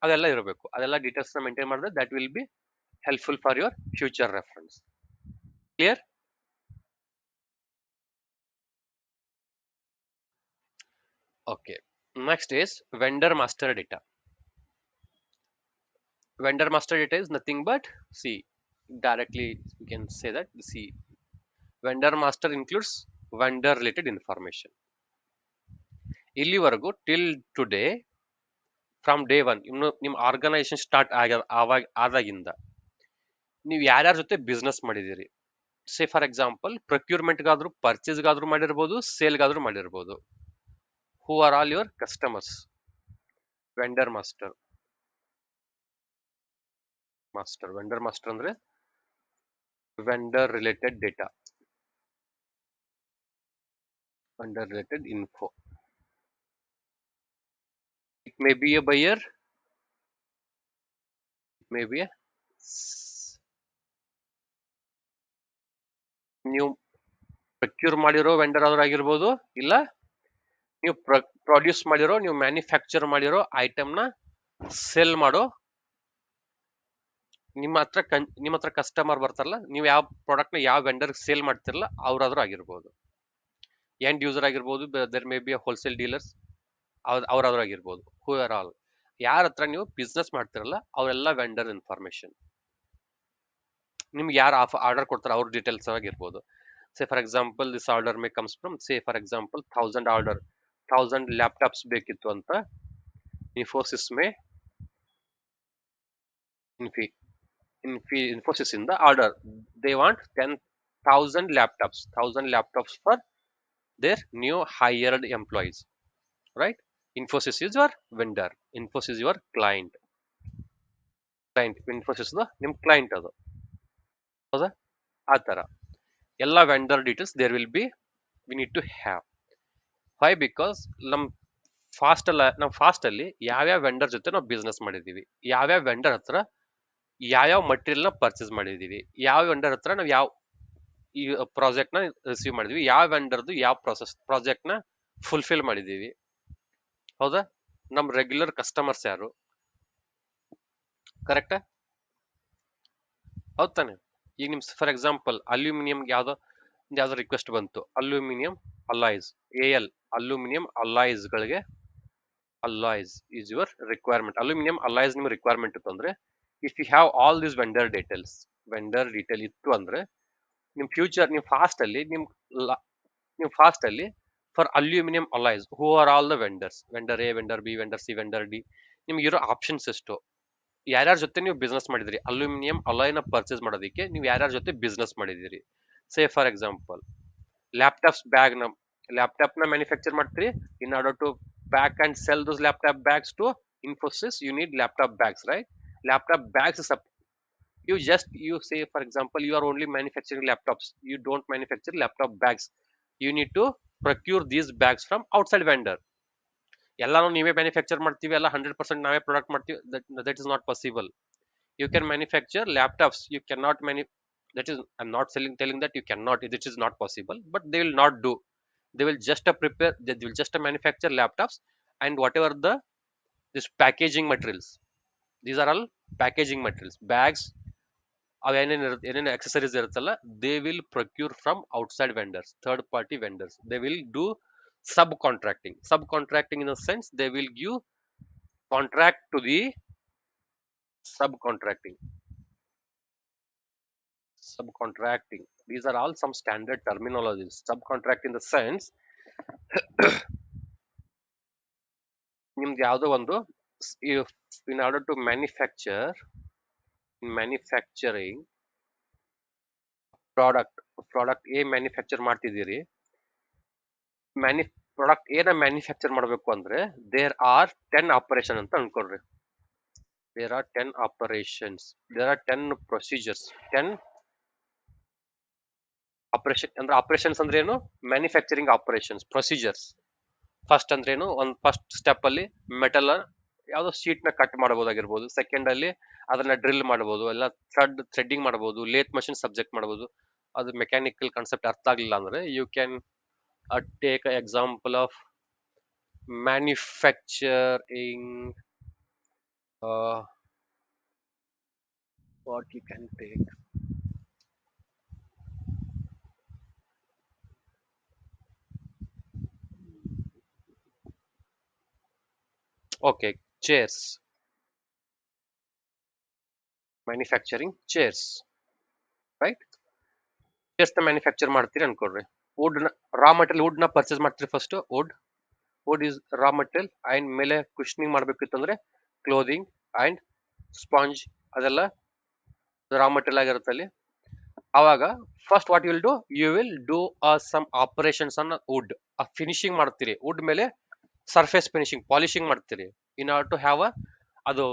ಅದೆಲ್ಲ ಇರಬೇಕು. ಅದೆಲ್ಲ ಡೀಟೇಲ್ಸ್ ನ ಮೇಂಟೈನ್ ಮಾಡಿದ್ರೆ that will be helpful for your future reference. Clear? Okay, next is vendor master data. Vendor master data is nothing but, see, directly you can say that, see, vendor master includes vendor related information. ಇಲ್ಲಿವರೆಗೂ till today, from day 1 ನಿಮ್ಮ organisation start ಆದಾಗಿಂದ ನೀವು ಯಾರ್ಯಾರ ಜೊತೆ business ಮಾಡಿದಿರಿ. Say for example ಪ್ರೊಕ್ಯೂರ್ಮೆಂಟ್ಗಾದ್ರೂ ಪರ್ಚೇಸ್ಗಾದ್ರೂ ಮಾಡಿರ್ಬೋದು, ಸೇಲ್ಗಾದ್ರೂ ಮಾಡಿರ್ಬೋದು. ಹೂ are all your customers? Vendor master. Vendor master ಅಂದ್ರೆ vendor related data, vendor related info. It may be a buyer, it may be a ನೀವು ಪ್ರಕ್ಯೂರ್ ಮಾಡಿರೋ ವೆಂಡರ್ ಆದ್ರೂ ಆಗಿರ್ಬೋದು, ಇಲ್ಲ ನೀವು ಪ್ರೊಡ್ಯೂಸ್ ಮಾಡಿರೋ, ನೀವು ಮ್ಯಾನುಫ್ಯಾಕ್ಚರ್ ಮಾಡಿರೋ ಐಟಮ್ ನ ಸೆಲ್ ಮಾಡೋ ನಿಮ್ಮ ಹತ್ರ ಕಸ್ಟಮರ್ ಬರ್ತಾರಲ್ಲ, ನೀವು ಯಾವ ಪ್ರಾಡಕ್ಟ್ ನ ಯಾವ ವೆಂಡರ್ ಸೇಲ್ ಮಾಡ್ತಿರಲ್ಲ ಅವ್ರಾದ್ರೂ ಆಗಿರ್ಬೋದು. ಎಂಡ್ ಯೂಸರ್ ಆಗಿರ್ಬೋದು, there may be wholesale dealers, ಅವ್ರಾದ್ರೂ ಆಗಿರ್ಬೋದು. ಹೂ ಆರ್ ಆಲ್, ಯಾರ ಹತ್ರ ನೀವು ಬಿಸ್ನೆಸ್ ಮಾಡ್ತಿರಲ್ಲ ಅವರೆಲ್ಲ ವೆಂಡರ್ ಇನ್ಫಾರ್ಮೇಶನ್. ನಿಮ್ಗೆ ಯಾರು ಆರ್ಡರ್ ಕೊಡ್ತಾರೆ ಅವ್ರ ಡೀಟೇಲ್ಸ್ ಆಗಿರ್ಬೋದು. ಸೇ for example this order May comes from, say for example 1000 laptops ಬೇಕಿತ್ತು ಅಂತ Infosys Infosys in the order. They want 10,000 laptops for their new hired employees, right? Infosys is your vendor, Infosys is your client. Infosys ನಿಮ್ಮ client ಅದು, ಹೌದಾ? ಆ ತರ ಎಲ್ಲ vendor details there will be, we need to have. Why? Because ನಮ್ಮ past ಅಲ್ಲಿ ಯಾವ್ಯಾವ vendor ಜೊತೆ ನಾವು ಬಿಸ್ನೆಸ್ ಮಾಡಿದೀವಿ, ಯಾವ್ಯಾವ ವೆಂಡರ್ ಹತ್ರ ಯಾವ್ಯಾವ ಮಟೀರಿಯಲ್ ನ ಪರ್ಚೇಸ್ ಮಾಡಿದೀವಿ, ಯಾವ ವೆಂಡರ್ ಹತ್ರ ನಾವು ಯಾವ ಈ ಪ್ರಾಜೆಕ್ಟ್ ನ ರಿಸೀವ್ ಮಾಡಿದೀವಿ, ಯಾವ ವೆಂಡರ್ದು ಯಾವ ಪ್ರಾಜೆಕ್ಟ್ ನ ಫುಲ್ಫಿಲ್ ಮಾಡಿದೀವಿ, ಹೌದಾ? ನಮ್ ರೆಗ್ಯುಲರ್ ಕಸ್ಟಮರ್ಸ್ ಯಾರು, ಕರೆಕ್ಟಾ? ಹೌದ್ ತಾನೆ? ಈಗ ನಿಮ್ ಫಾರ್ ಎಕ್ಸಾಂಪಲ್ ಅಲ್ಯೂಮಿನಿಯಂ ಯಾವ್ದೋ ರಿಕ್ವೆಸ್ಟ್ ಬಂತು, aluminium alloys, AL aluminium alloys ಗಳಿಗೆ, alloys is your requirement. Aluminium alloys ನಿಮ್ ರಿಕ್ವೈರ್ಮೆಂಟ್ ಇತ್ತು ಅಂದ್ರೆ, if you have all this vendor detail ಇತ್ತು ಅಂದ್ರೆ, ನಿಮ್ ಫ್ಯೂಚರ್ ನೀವು ಫಾಸ್ಟ್ ಅಲ್ಲಿ for aluminium alloys who are all the vendors, vendor A, vendor B, vendor C, vendor D, ನಿಮ್ಗೆ ಇರೋ ಆಪ್ಷನ್ಸ್ ಎಷ್ಟು, ಯಾರ್ಯಾರ ಜೊತೆ ನೀವು ಬಿಸ್ನೆಸ್ ಮಾಡಿದಿರಿ, ಅಲ್ಯೂಮಿನಿಯಂ ಅಲಾಯ್ನ ಪರ್ಚೇಸ್ ಮಾಡೋದಕ್ಕೆ ನೀವು ಯಾರ್ಯಾರ ಜೊತೆ ಬಿಸ್ನೆಸ್ ಮಾಡಿದಿರಿ. ಸೇ ಫಾರ್ ಎಕ್ಸಾಂಪಲ್ ಲ್ಯಾಪ್ಟಾಪ್ ನ ಮ್ಯಾನುಫ್ಯಾಕ್ಚರ್ ಮಾಡ್ತೀರಿ. In order to pack and sell those laptop bags to Infosys, you need laptop bags, right? Laptop bags is you say for example you are only manufacturing laptops, you don't manufacture laptop bags, you need to procure these bags from outside vendor. ಎಲ್ಲಾನು ನೀವೇ manufacture ಮಾಡ್ತೀವಿ, ಎಲ್ಲ 100% ನಾವೇ product ಮಾಡ್ತೀವಿ, that is not possible. You can manufacture laptops, you cannot that is, I'm not telling that you cannot, it is not possible, but they will not do. They will just prepare, they will just manufacture laptops, and whatever the this packaging materials, these are all packaging materials, bags, ಅವು ಏನೇನು accessories ಇರುತ್ತಲ್ಲ, they will procure from outside vendors, third party vendors. They will do subcontracting in the sense they will give contract to the subcontracting. Subcontracting, these are all some standard terminologies. Subcontract in the sense, ನಿಮ್ದು ಯಾವುದೋ ಒಂದು, if in order to manufacture, in manufacturing product A manufacture ಮಾಡ್ತಿದ್ದೀರಿ, product A ನ manufacture ಮಾಡಬೇಕು ಅಂದ್ರೆ there are 10 operation ಅಂತ ಅನ್ಕೊಳ್ರಿ. There are 10 operations, there are 10 procedures. 10 operation ಅಂದ್ರೆ, ಆಪರೇಷನ್ಸ್ ಅಂದ್ರೆ ಏನು, ಮ್ಯಾನುಫ್ಯಾಕ್ಚರಿಂಗ್ ಆಪರೇಷನ್ಸ್ ಪ್ರೊಸೀಜರ್ಸ್. ಫಸ್ಟ್ ಅಂದ್ರೆ ಏನು, ಒಂದು ಫಸ್ಟ್ ಸ್ಟೆಪ್ ಅಲ್ಲಿ ಮೆಟಲ್ ಯಾವ್ದೋ ಶೀಟ್ ನ ಕಟ್ ಮಾಡಬಹುದಾಗಿರ್ಬೋದು, ಸೆಕೆಂಡ್ ಅಲ್ಲಿ ಅದನ್ನ ಡ್ರಿಲ್ ಮಾಡಬಹುದು, ಎಲ್ಲ ಥ್ರೆಡ್ಡಿಂಗ್ ಮಾಡಬಹುದು, ಲೇತ್ ಮಷಿನ್ ಸಬ್ಜೆಕ್ಟ್ ಮಾಡಬಹುದು. ಅದು ಮೆಕ್ಯಾನಿಕಲ್ ಕಾನ್ಸೆಪ್ಟ್ ಅರ್ಥ ಆಗ್ಲಿಲ್ಲ ಅಂದ್ರೆ you can take an example of manufacturing, what you can take. Okay, chairs. Manufacturing chairs, right? chairs ನ ಮ್ಯಾನುಫ್ಯಾಕ್ಚರ್ ಮಾಡ್ತೀರಿ ಅನ್ಕೊಳ್ರಿ. ವುಡ್ ನ ರಾ ಮಟೀರಿಯಲ್, ವುಡ್ ನ ಪರ್ಚೇಸ್ ಮಾಡ್ತೀರಿ first. Wood is raw material. And ಮೇಲೆ ಕುಶನಿಂಗ್ ಮಾಡ್ಬೇಕಿತ್ತು ಅಂದ್ರೆ ಕ್ಲೋದಿಂಗ್ ಅಂಡ್ ಸ್ಪಾಂಜ್, ಅದೆಲ್ಲ ರಾ ಮಟೀರಿಯಲ್ ಆಗಿರುತ್ತೆ ಅಲ್ಲಿ. ಅವಾಗ first what will do, you will do some operations on wood. Finishing ಮಾಡ್ತೀರಿ ವುಡ್ ಮೇಲೆ, ಸರ್ಫೇಸ್ ಫಿನಿಶಿಂಗ್, ಪಾಲಿಶಿಂಗ್ ಮಾಡ್ತೀರಿ. ಇನ್ ಆರ್ಡರ್ ಟು ಹ್ಯಾವ್ ಅದು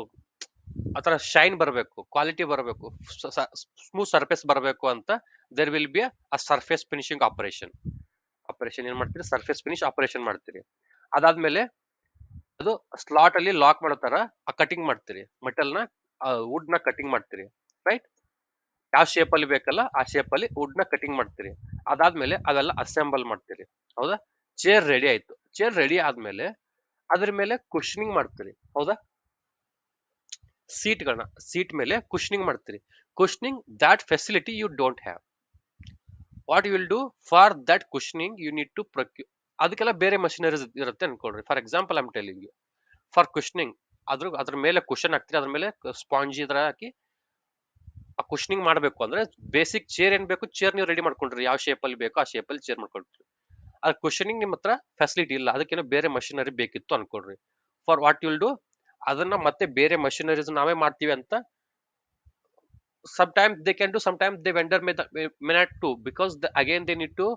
ಆತರ ಶೈನ್ ಬರಬೇಕು, ಕ್ವಾಲಿಟಿ ಬರಬೇಕು, ಸ್ಮೂತ್ ಸರ್ಫೇಸ್ ಬರಬೇಕು ಅಂತ there will be a surface finishing operation ಏನ್ ಮಾಡ್ತೀರಿ, ಸರ್ಫೇಸ್ ಫಿನಿಶ್ ಆಪರೇಷನ್ ಮಾಡ್ತೀರಿ. ಅದಾದ್ಮೇಲೆ ಅದು ಸ್ಲಾಟ್ ಅಲ್ಲಿ ಲಾಕ್ ಮಾಡೋ ತರ ಕಟಿಂಗ್ ಮಾಡ್ತೀರಿ, ಮೆಟಲ್ ನ ವುಡ್ ನ ಕಟಿಂಗ್ ಮಾಡ್ತೀರಿ, ರೈಟ್? ಯಾವ ಶೇಪ್ ಅಲ್ಲಿ ಬೇಕಲ್ಲ ಆ ಶೇಪ್ ಅಲ್ಲಿ ವುಡ್ ನ ಕಟಿಂಗ್ ಮಾಡ್ತೀರಿ. ಅದಾದ್ಮೇಲೆ ಅವೆಲ್ಲ ಅಸೆಂಬಲ್ ಮಾಡ್ತೀರಿ, ಹೌದಾ? ಚೇರ್ ರೆಡಿ ಆಯ್ತು. ಚೇರ್ ರೆಡಿ ಆದ್ಮೇಲೆ ಅದ್ರ ಮೇಲೆ ಕುಶನಿಂಗ್ ಮಾಡ್ತೀರಿ, ಹೌದಾ? ಸೀಟ್ ಮೇಲೆ ಕುಶನಿಂಗ್ ಮಾಡ್ತೀರಿ. Cushioning that facility you don't have. What you will do for that cushioning, you need to procure. ಅದಕ್ಕೆಲ್ಲ ಬೇರೆ ಮಷಿನರೀಸ್ ಇರುತ್ತೆ ಅನ್ಕೊಳ್ರಿ. For example I am telling you, for cushioning ಅದ್ರ ಮೇಲೆ ಕುಶನ್ ಹಾಕ್ತಿರಿ, ಅದ್ರ ಮೇಲೆ ಸ್ಪಾಂಜ್ ಇದ್ರ ಹಾಕಿ ಆ ಕುಶನಿಂಗ್ ಮಾಡಬೇಕು ಅಂದ್ರೆ ಬೇಸಿಕ್ ಚೇರ್ ಏನ್ ಬೇಕು, ಚೇರ್ ನೀವು ರೆಡಿ ಮಾಡ್ಕೊಂಡ್ರಿ, ಯಾವ ಶೇಪ್ ಅಲ್ಲಿ ಬೇಕೋ ಆ ಶೇಪ್ ಅಲ್ಲಿ ಚೇರ್ ಮಾಡ್ಕೊಳ್ತೀರಿ. ಆ ಕುಶನಿಂಗ್ ನಿಮ್ಮ ಹತ್ರ ಫೆಸಿಲಿಟಿ ಇಲ್ಲ, ಅದಕ್ಕೇನೋ ಬೇರೆ ಮಷಿನರಿ ಬೇಕಿತ್ತು ಅನ್ಕೊಳ್ರಿ. ಫಾರ್ ವಾಟ್ ವಿಲ್ ಡೂ, ಅದನ್ನ ಮತ್ತೆ ಬೇರೆ ಮಷಿನರೀಸ್ ನಾವೇ ಮಾಡ್ತೀವಿ ಅಂತ. sometimes they can do, sometimes the vendor may not do, because again they need to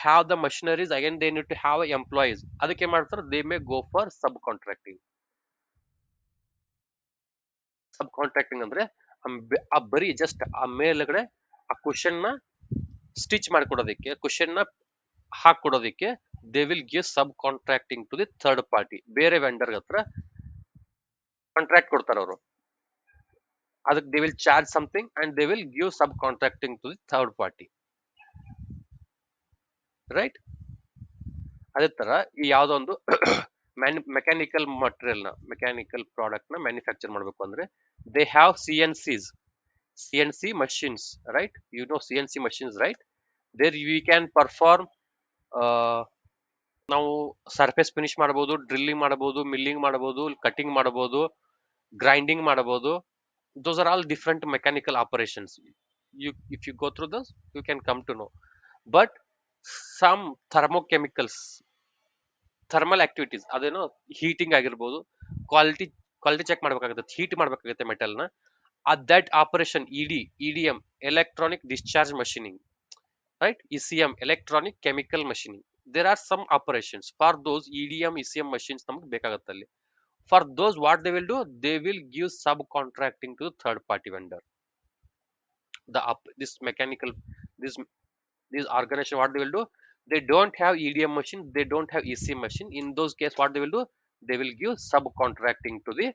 have the machineries, again they need to have employees. ಅದಕ್ಕೆ ಮಾಡ್ತಾರೆ, they may go for subcontracting. ಅಂದ್ರೆ ಆ ಬರೀ ಜಸ್ಟ್ ಆ ಮೇಲ್ಗಡೆ ಆ ಕುಶನ್ ನ stitch ಮಾಡ್ಕೊಡೋದಕ್ಕೆ, ಕುಶನ್ ನ ಹಾಕೊಡೋದಕ್ಕೆ they will give subcontracting to the third party. ಬೇರೆ ವೆಂಡರ್ ಹತ್ರ ಕಾಂಟ್ರಾಕ್ಟ್ ಕೊಡ್ತಾರೆ ಅವರು. ಅದಕ್ಕೆ they will charge something and they will give subcontracting to the third party, right? ಅದೇ ತರ ಈ ಯಾವ್ದೋ ಒಂದು ಮೆಕ್ಯಾನಿಕಲ್ ಮಟೀರಿಯಲ್ ನ, ಮೆಕ್ಯಾನಿಕಲ್ ಪ್ರಾಡಕ್ಟ್ ನ ಮ್ಯಾನುಫ್ಯಾಕ್ಚರ್ ಮಾಡಬೇಕು ಅಂದ್ರೆ they have CNC machines, right? You know CNC machines, right? There we can perform, ನಾವು ಸರ್ಫೇಸ್ ಫಿನಿಶ್ ಮಾಡಬಹುದು, ಡ್ರಿಲ್ಲಿಂಗ್ ಮಾಡಬಹುದು, ಮಿಲ್ಲಿಂಗ್ ಮಾಡಬಹುದು, ಕಟಿಂಗ್ ಮಾಡಬಹುದು, ಗ್ರೈಂಡಿಂಗ್ ಮಾಡಬಹುದು. those are all different mechanical operations. If you go through those, you can come to know. But some thermal activities, ಅದೇನೋ heating ಆಗಿರ್ಬೋದು, quality check ಮಾಡ್ಬೇಕಾಗುತ್ತೆ, heat ಮಾಡ್ಬೇಕಾಗುತ್ತೆ ಮೆಟಲ್ ನ. That operation EDM, electronic discharge machining, right? ECM, electronic chemical machining. There are some operations for those EDM ECM machines ನಮಗೆ ಬೇಕಾಗುತ್ತೆ ಅಲ್ಲಿ. For those what they will do, they will give subcontracting to the third party vendor. This mechanical, this organization what they will do, they don't have EDM machine, they don't have ECM machine. In those case what they will do, they will give subcontracting to the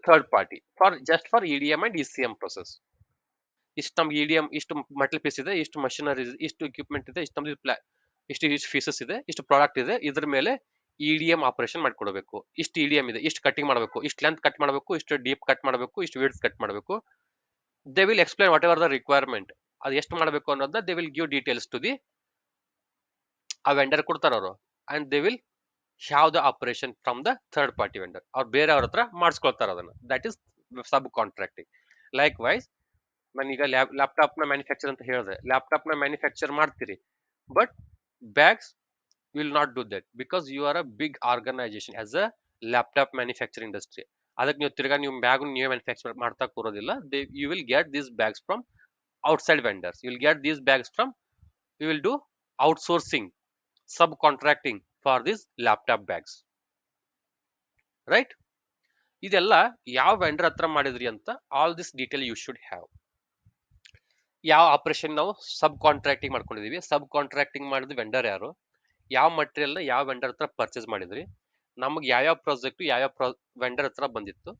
third party for just for EDM and ECM process. ಇಷ್ಟು ನಮ್ಗೆ EDM ಇಷ್ಟು metal piece ಇದೆ, ಇಷ್ಟು machinery ಇದೆ, ಇಷ್ಟು equipment ಇದೆ, ಇಷ್ಟು ನಮ್ದು ಇಷ್ಟು ಫೀಸಸ್ ಇದೆ, ಇಷ್ಟು ಪ್ರಾಡಕ್ಟ್ ಇದೆ, ಇದ್ರ ಮೇಲೆ EDM ಆಪರೇಷನ್ ಮಾಡ್ಕೊಡ್ಬೇಕು. ಇಷ್ಟು EDM ಇದೆ, ಇಷ್ಟು ಕಟಿಂಗ್ ಮಾಡಬೇಕು, ಇಷ್ಟು ಲೆಂತ್ ಕಟ್ ಮಾಡಬೇಕು, ಇಷ್ಟು ಡೀಪ್ ಕಟ್ ಮಾಡಬೇಕು, ಇಷ್ಟು ವಿಡ್ತ್ ಕಟ್ ಮಾಡಬೇಕು. They will explain whatever the requirement. ಅದು ಎಷ್ಟು ಮಾಡಬೇಕು ಅನ್ನೋದನ್ನ they will give details to the ಆ ವೆಂಡರ್ ಕೊಡ್ತಾರ ಅವರು. And they will have the operation from the third party vendor. ಅವ್ರು ಬೇರೆಯವ್ರ ಹತ್ರ ಮಾಡಿಸ್ಕೊಳ್ತಾರೆ ಅದನ್ನ. That is subcontracting. Likewise ನಾನೀಗ ಲ್ಯಾಪ್ಟಾಪ್ ನ ಮ್ಯಾನುಫ್ಯಾಕ್ಚರ್ ಅಂತ ಹೇಳಿದೆ, ಲ್ಯಾಪ್ಟಾಪ್ ನ ಮ್ಯಾನುಫ್ಯಾಕ್ಚರ್ ಮಾಡ್ತೀರಿ, but bags will not do that because you are a big organisation as a laptop manufacture industry. ಅದಕ್ಕೆ ನೀವು ತಿರ್ಗಾ ನೀವು ಬ್ಯಾಗ್ ನೀವೇ ಮ್ಯಾನುಫ್ಯಾಕ್ಚರ್ ಮಾಡ್ತಾ ಕೂರೋದಿಲ್ಲ. You will get these bags from outside vendors. You will get these bags from, you will do outsourcing, subcontracting for this laptop bags, right? ಇದೆಲ್ಲ ಯಾವ vendor ಹತ್ರ ಮಾಡಿದ್ರಿ ಅಂತ all this detail you should have. ಯಾವ operation ನಾವು subcontracting ಮಾಡ್ಕೊಂಡಿದೀವಿ, subcontracting ಮಾಡಿದ vendor ಯಾರು, ಯಾವ ಮಟೀರಿಯಲ್ ಯಾವ ವೆಂಡರ್ ಹತ್ರ ಪರ್ಚೇಸ್ ಮಾಡಿದ್ರಿ, ನಮ್ಗೆ ಯಾವ್ಯಾವ ಪ್ರಾಜೆಕ್ಟ್ ಯಾವ್ಯಾವ ವೆಂಡರ್ ಹತ್ರ ಬಂದಿತ್ತು,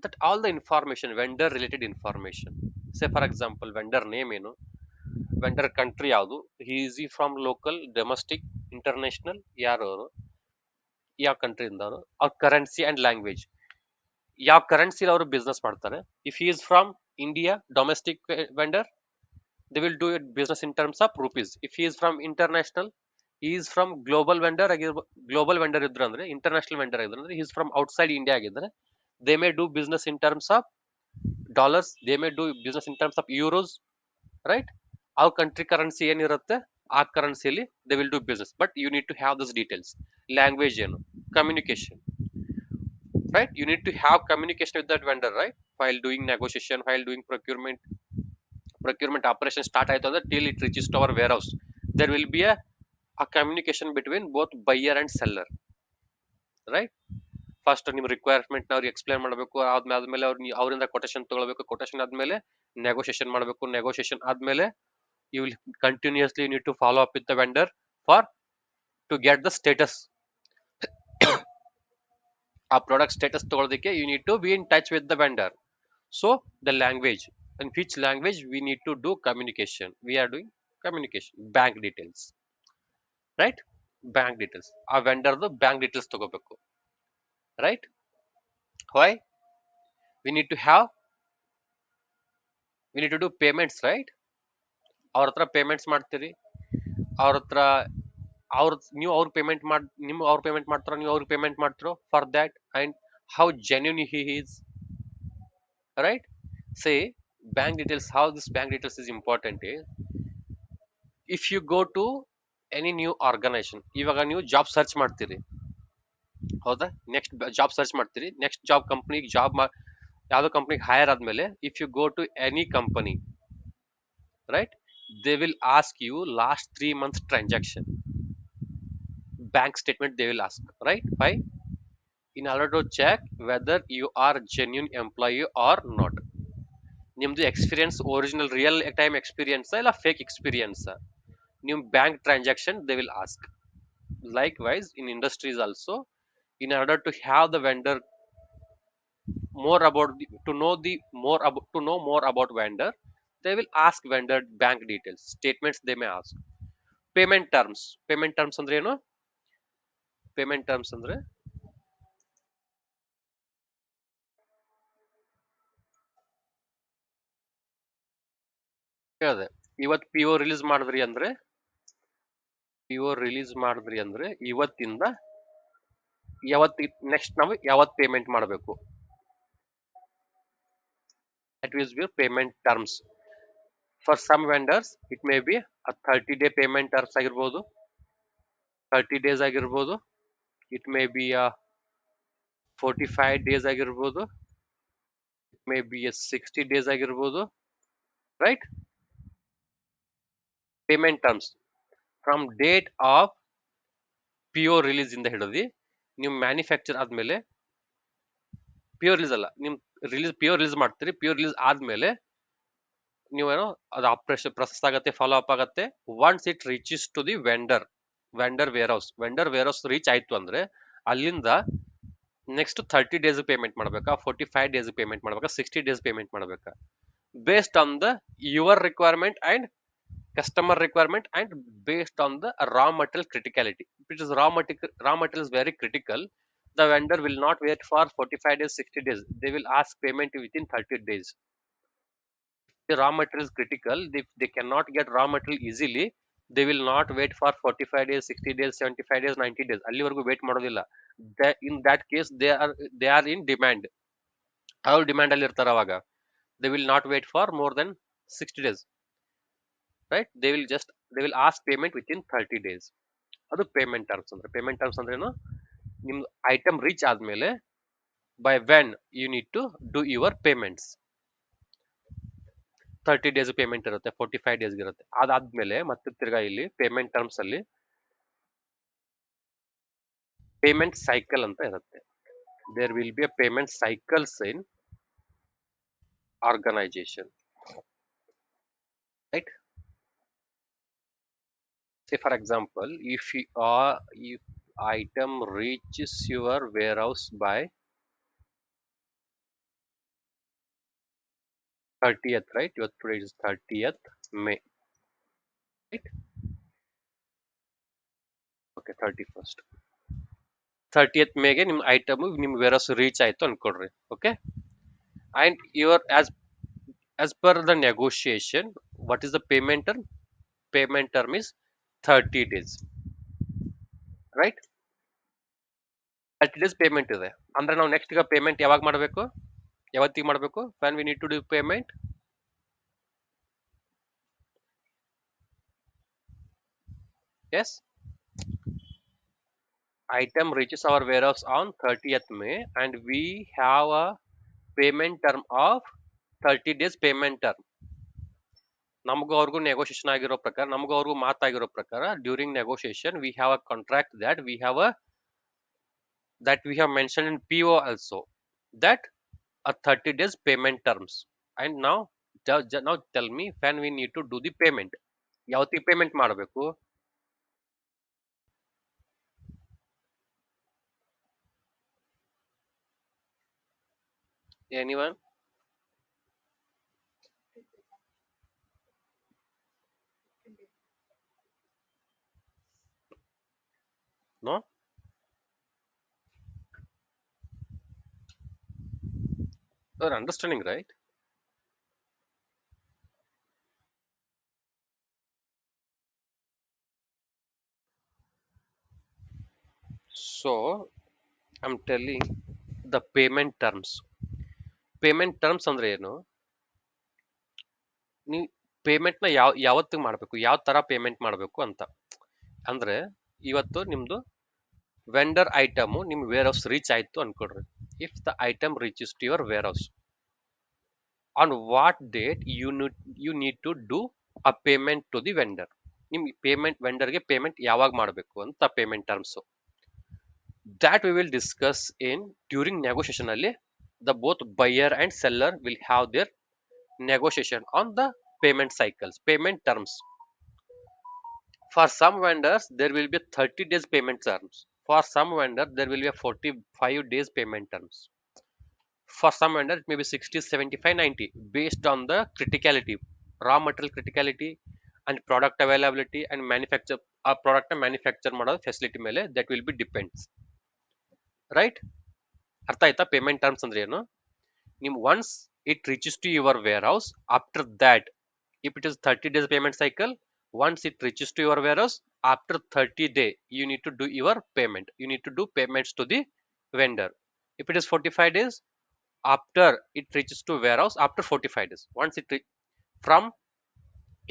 that all the information, vendor related information. Say for example vendor name ಏನು, ವೆಂಡರ್ ಕಂಟ್ರಿ ಯಾವುದು, easy from local, domestic, international, ಯಾರು ಅವರು, ಯಾವ ಕಂಟ್ರಿಯಿಂದ ಅವರು, ಅವ್ರ ಕರೆನ್ಸಿ ಅಂಡ್ ಲ್ಯಾಂಗ್ವೇಜ್, ಯಾವ ಕರೆನ್ಸಿಲಿ ಅವರು ಬಿಸ್ನೆಸ್ ಮಾಡ್ತಾರೆ. If is from India domestic vendor, they will do it business in terms of rupees. If he is from international, he is from global vendor, global vendor idru andre, international vendor idru andre, he is from outside India agidre, they may do business in terms of dollars, they may do business in terms of euros, right? Our country currency ಏನು ಇರುತ್ತೆ ಆ ಕರೆನ್ಸಿಯಲ್ಲಿ they will do business, but you need to have those details. Language ಏನು, communication, right? You need to have communication with that vendor, right? While doing negotiation, while doing procurement operation start ಆಯ್ತು ಅಂದ್ರೆ till it reaches to our warehouse, there will be a communication between both buyer and seller, right? First ನಿಮ್ಮ requirement ನ ಅವ್ರಿಗೆ explain ಮಾಡಬೇಕು, ಆದ್ಮೇಲೆ ಅವರಿಂದ quotation ತಗೊಳ್ಬೇಕು, quotation ಆದ್ಮೇಲೆ ನೆಗೋಷಿಯೇಷನ್ ಮಾಡಬೇಕು, ನೆಗೋಷಿಯೇಷನ್ ಆದ್ಮೇಲೆ you will continuously need to follow up with the vendor for to get the status. ಆ ಪ್ರಾಡಕ್ಟ್ ಸ್ಟೇಟಸ್ ತಗೊಳ್ಳೋದಕ್ಕೆ you need to be in touch with the vendor. So the language, in which language we need to do communication, we are doing communication. Bank details, right? Bank details, ಆ ವೆಂಡರ್ದು bank details ತಗೋಬೇಕು, right? Why? we need to have we need to do payments, right? ಅವ್ರ ಹತ್ರ payments ಮಾಡ್ತೀರಿ, ಅವ್ರ ಹತ್ರ ನೀವು ಅವ್ರ payment ನಿಮ್ಗೆ ಅವ್ರ ಪೇಮೆಂಟ್ ಮಾಡ್ತಾರೋ, ನೀವು ಅವ್ರಿಗೆ ಪೇಮೆಂಟ್ ಮಾಡ್ತಿರೋ, for that and how genuine he is, right? Say bank details, how this bank details is important is, if you go to any new organization, ಇವಾಗ ನೀವು ಜಾಬ್ ಸರ್ಚ್ ಮಾಡ್ತೀರಿ, ಹೌದಾ? ನೆಕ್ಸ್ಟ್ ಜಾಬ್ ಸರ್ಚ್ ಮಾಡ್ತೀರಿ, next job ಕಂಪ್ನಿಗೆ ಯಾವ್ದೋ ಕಂಪ್ನಿಗೆ hire ಆದ್ಮೇಲೆ if you go to any company, right, they will ask you last 3 months transaction bank statement, they will ask, right? Why? In order to check whether you are genuine employee or not. ನಿಮ್ದು experience original real time experience ಇಲ್ಲ fake experience, ನಿಮ್ bank transaction they will ask. Likewise in industries also, in order to have the vendor more about to know more about vendor, they will ask vendor bank details, statements they may ask. Payment terms ಅಂದ್ರೆ ಏನು? Payment terms ಅಂದ್ರೆ ಹೇಳಿದೆ, ಇವತ್ತು PO release ಮಾಡಿದ್ರಿ ಅಂದ್ರೆ ಇವತ್ತಿಂದ next ನಾವು ಯಾವತ್ತು ಪೇಮೆಂಟ್ ಮಾಡಬೇಕು, that is your payment terms. For some vendors it may be a 30-day payment terms ಆಗಿರ್ಬೋದು, 30 days ಆಗಿರ್ಬೋದು, it may be a 45 days ಆಗಿರ್ಬೋದು, it may be a 60 days ಆಗಿರ್ಬೋದು, right? Payment terms from date of PO release ಇಂದ ಹಿಡಿದು ನೀವು manufacture ಆದ್ಮೇಲೆ, PO release ಅಲ್ಲ, ನಿಮ್ PO ರಿಲೀಸ್ ಮಾಡ್ತೀರಿ, PO ರಿಲೀಸ್ ಆದ್ಮೇಲೆ ನೀವೇನೋ ಅದು ಆಪರೇಷನ್ ಪ್ರೊಸೆಸ್ ಆಗತ್ತೆ, ಫಾಲೋ ಅಪ್ ಆಗತ್ತೆ. Once it reaches to the vendor warehouse reach ಆಯ್ತು ಅಂದ್ರೆ ಅಲ್ಲಿಂದ ನೆಕ್ಸ್ಟ್ 30 days ಪೇಮೆಂಟ್ ಮಾಡ್ಬೇಕಾ, 45 days ಪೇಮೆಂಟ್ ಮಾಡ್ಬೇಕಾ, 60 days ಪೇಮೆಂಟ್ ಮಾಡ್ಬೇಕಾ, based on the your requirement and customer requirement, and based on the raw material criticality. If it is raw material is very critical, the vendor will not wait for 45 days, 60 days. They will ask payment within 30 days. The raw material is critical, they cannot get raw material easily, they will not wait for 45 days, 60 days, 75 days, 90 days. ಅಲ್ಲಿವರೆಗೂ wait ಮಾಡೋದಿಲ್ಲ. In that case they are in demand. ಅವ್ರು demand ಅಲ್ಲಿ ಇರ್ತಾರೆ ಅವಾಗ. They will not wait for more than 60 days, right? They will ask payment within 30 days. ಅದು payment terms ಅಂದ್ರೆ. Payment terms ಅಂದ್ರೆ ಏನು? ನಿಮ್ ಐಟಮ್ ರೀಚ್ ಆದ್ಮೇಲೆ by when you need to do your payments. 30 days payment ಇರುತ್ತೆ, 45 days ಇರುತ್ತೆ. ಅದಾದ್ಮೇಲೆ ಮತ್ತೆ ತಿರ್ಗಾ ಇಲ್ಲಿ ಪೇಮೆಂಟ್ ಟರ್ಮ್ಸ್ ಅಲ್ಲಿ ಪೇಮೆಂಟ್ ಸೈಕಲ್ ಅಂತ ಇರುತ್ತೆ. There will be a payment cycles in organization, right? Say for example, if item reaches your warehouse by 30th, right? Your today is 30th May, right? Okay, 31st. 30th ಮೇಗೆ ನಿಮ್ಮ item ನಿಮ್ಮ warehouse reach ಆಯ್ತು ಅನ್ಕೊಡ್ರಿ. Okay, and your as per the negotiation, what is the payment term? Payment term is 30 days, right? 30 days payment ಇದೆ ಅಂದ್ರೆ ನಾವು next ಈಗ payment ಯಾವಾಗ ಮಾಡಬೇಕು? ಯಾವತ್ತಿಗೆ ಮಾಡಬೇಕು? when we need to do payment? Yes, item reaches our warehouse on 30th May and we have a payment term of 30 days payment term. ನಮಗೂ ಅವ್ರಿಗೂ negotiation ಆಗಿರೋ ಪ್ರಕಾರ, ನಮಗೂ ಅವ್ರಿಗೂ ಮಾತಾಗಿರೋ ಪ್ರಕಾರ, during negotiation we have a contract that we have mentioned in PO also, that a 30 days payment terms. And now tell me when we need to do the payment. ಯಾವತ್ತಿಗೆ payment ಮಾಡಬೇಕು? Anyone? No? You're understanding, right? So I'm telling the payment terms. Payment terms ಅಂದ್ರೆ ಏನು? ನೀವು payment ನ ಯಾವತ್ತಿಗೆ ಮಾಡಬೇಕು, ಯಾವ ತರ payment ಮಾಡಬೇಕು ಅಂತ. ಅಂದ್ರೆ ಇವತ್ತು ನಿಮ್ದು ವೆಂಡರ್ ಐಟಮ್ ನಿಮ್ ವೇರ್ ಹೌಸ್ ರೀಚ್ ಆಯ್ತು ಅನ್ಕೊಡ್ರಿ. If the item reaches to your warehouse, on what date you need to do a payment to the vendor. ನಿಮ್ ಪೇಮೆಂಟ್ ವೆಂಡರ್ಗೆ ಪೇಮೆಂಟ್ ಯಾವಾಗ ಮಾಡಬೇಕು ಅಂತ payment terms. that we will discuss in during negotiation ಅಲ್ಲಿ. The both buyer and seller will have their negotiation on the payment cycles, payment terms. For some vendors there will be 30 days payment terms. For some vendor there will be a 45 days payment terms. For some vendor it may be 60, 75, 90 based on the criticality, raw material criticality and product availability and manufacture ಆ product manufacture ಮಾಡೋ facility ಮೇಲೆ that will be depends, right? ಅರ್ಥ ಆಯ್ತಾ payment terms ಅಂದ್ರೆ ಏನು? ನಿಮ್ once it reaches to your warehouse, after that if it is 30 days payment cycle, once it reaches to your warehouse, after 30 day you need to do your payment, you need to do payments to the vendor. If it is 45 days, after it reaches to warehouse after 45 days, once it from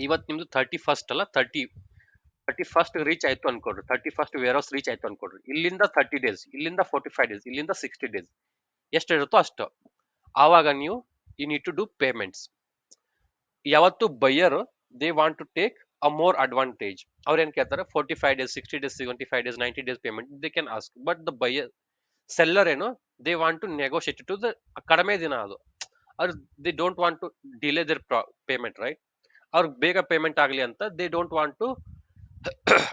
ಇವತ್ತು ನಿಮ್ದು 31st ಅಲ್ಲ, 31st reach ಆಯ್ತು ಅನ್ಕೊಡ್ರಿ, 31st wear house reach ಆಯ್ತು ಅನ್ಕೊಡ್ರಿ. ಇಲ್ಲಿಂದ 30 days, ಇಲ್ಲಿಂದ 45 days, ಇಲ್ಲಿಂದ 60 days ಎಷ್ಟು ಇರುತ್ತೋ ಅಷ್ಟು, ಆವಾಗ ನೀವು you need to do payments. ಯಾವತ್ತು buyer they want to take a more advantage, ಅವ್ರು ಏನ್ ಕೇಳ್ತಾರೆ 45 days, 60 days, 75 days, 90 days payment they can ask. But the buyer seller ಏನು, they want to negotiate to the ಕಡಿಮೆ ದಿನ ಅದು. ಅವ್ರು they don't want to delay their payment, right? ಅವ್ರಿಗೆ ಬೇಗ ಪೇಮೆಂಟ್ ಆಗಲಿ ಅಂತ ದೇ ಡೋಂಟ್ ವಾಂಟ್ ಟು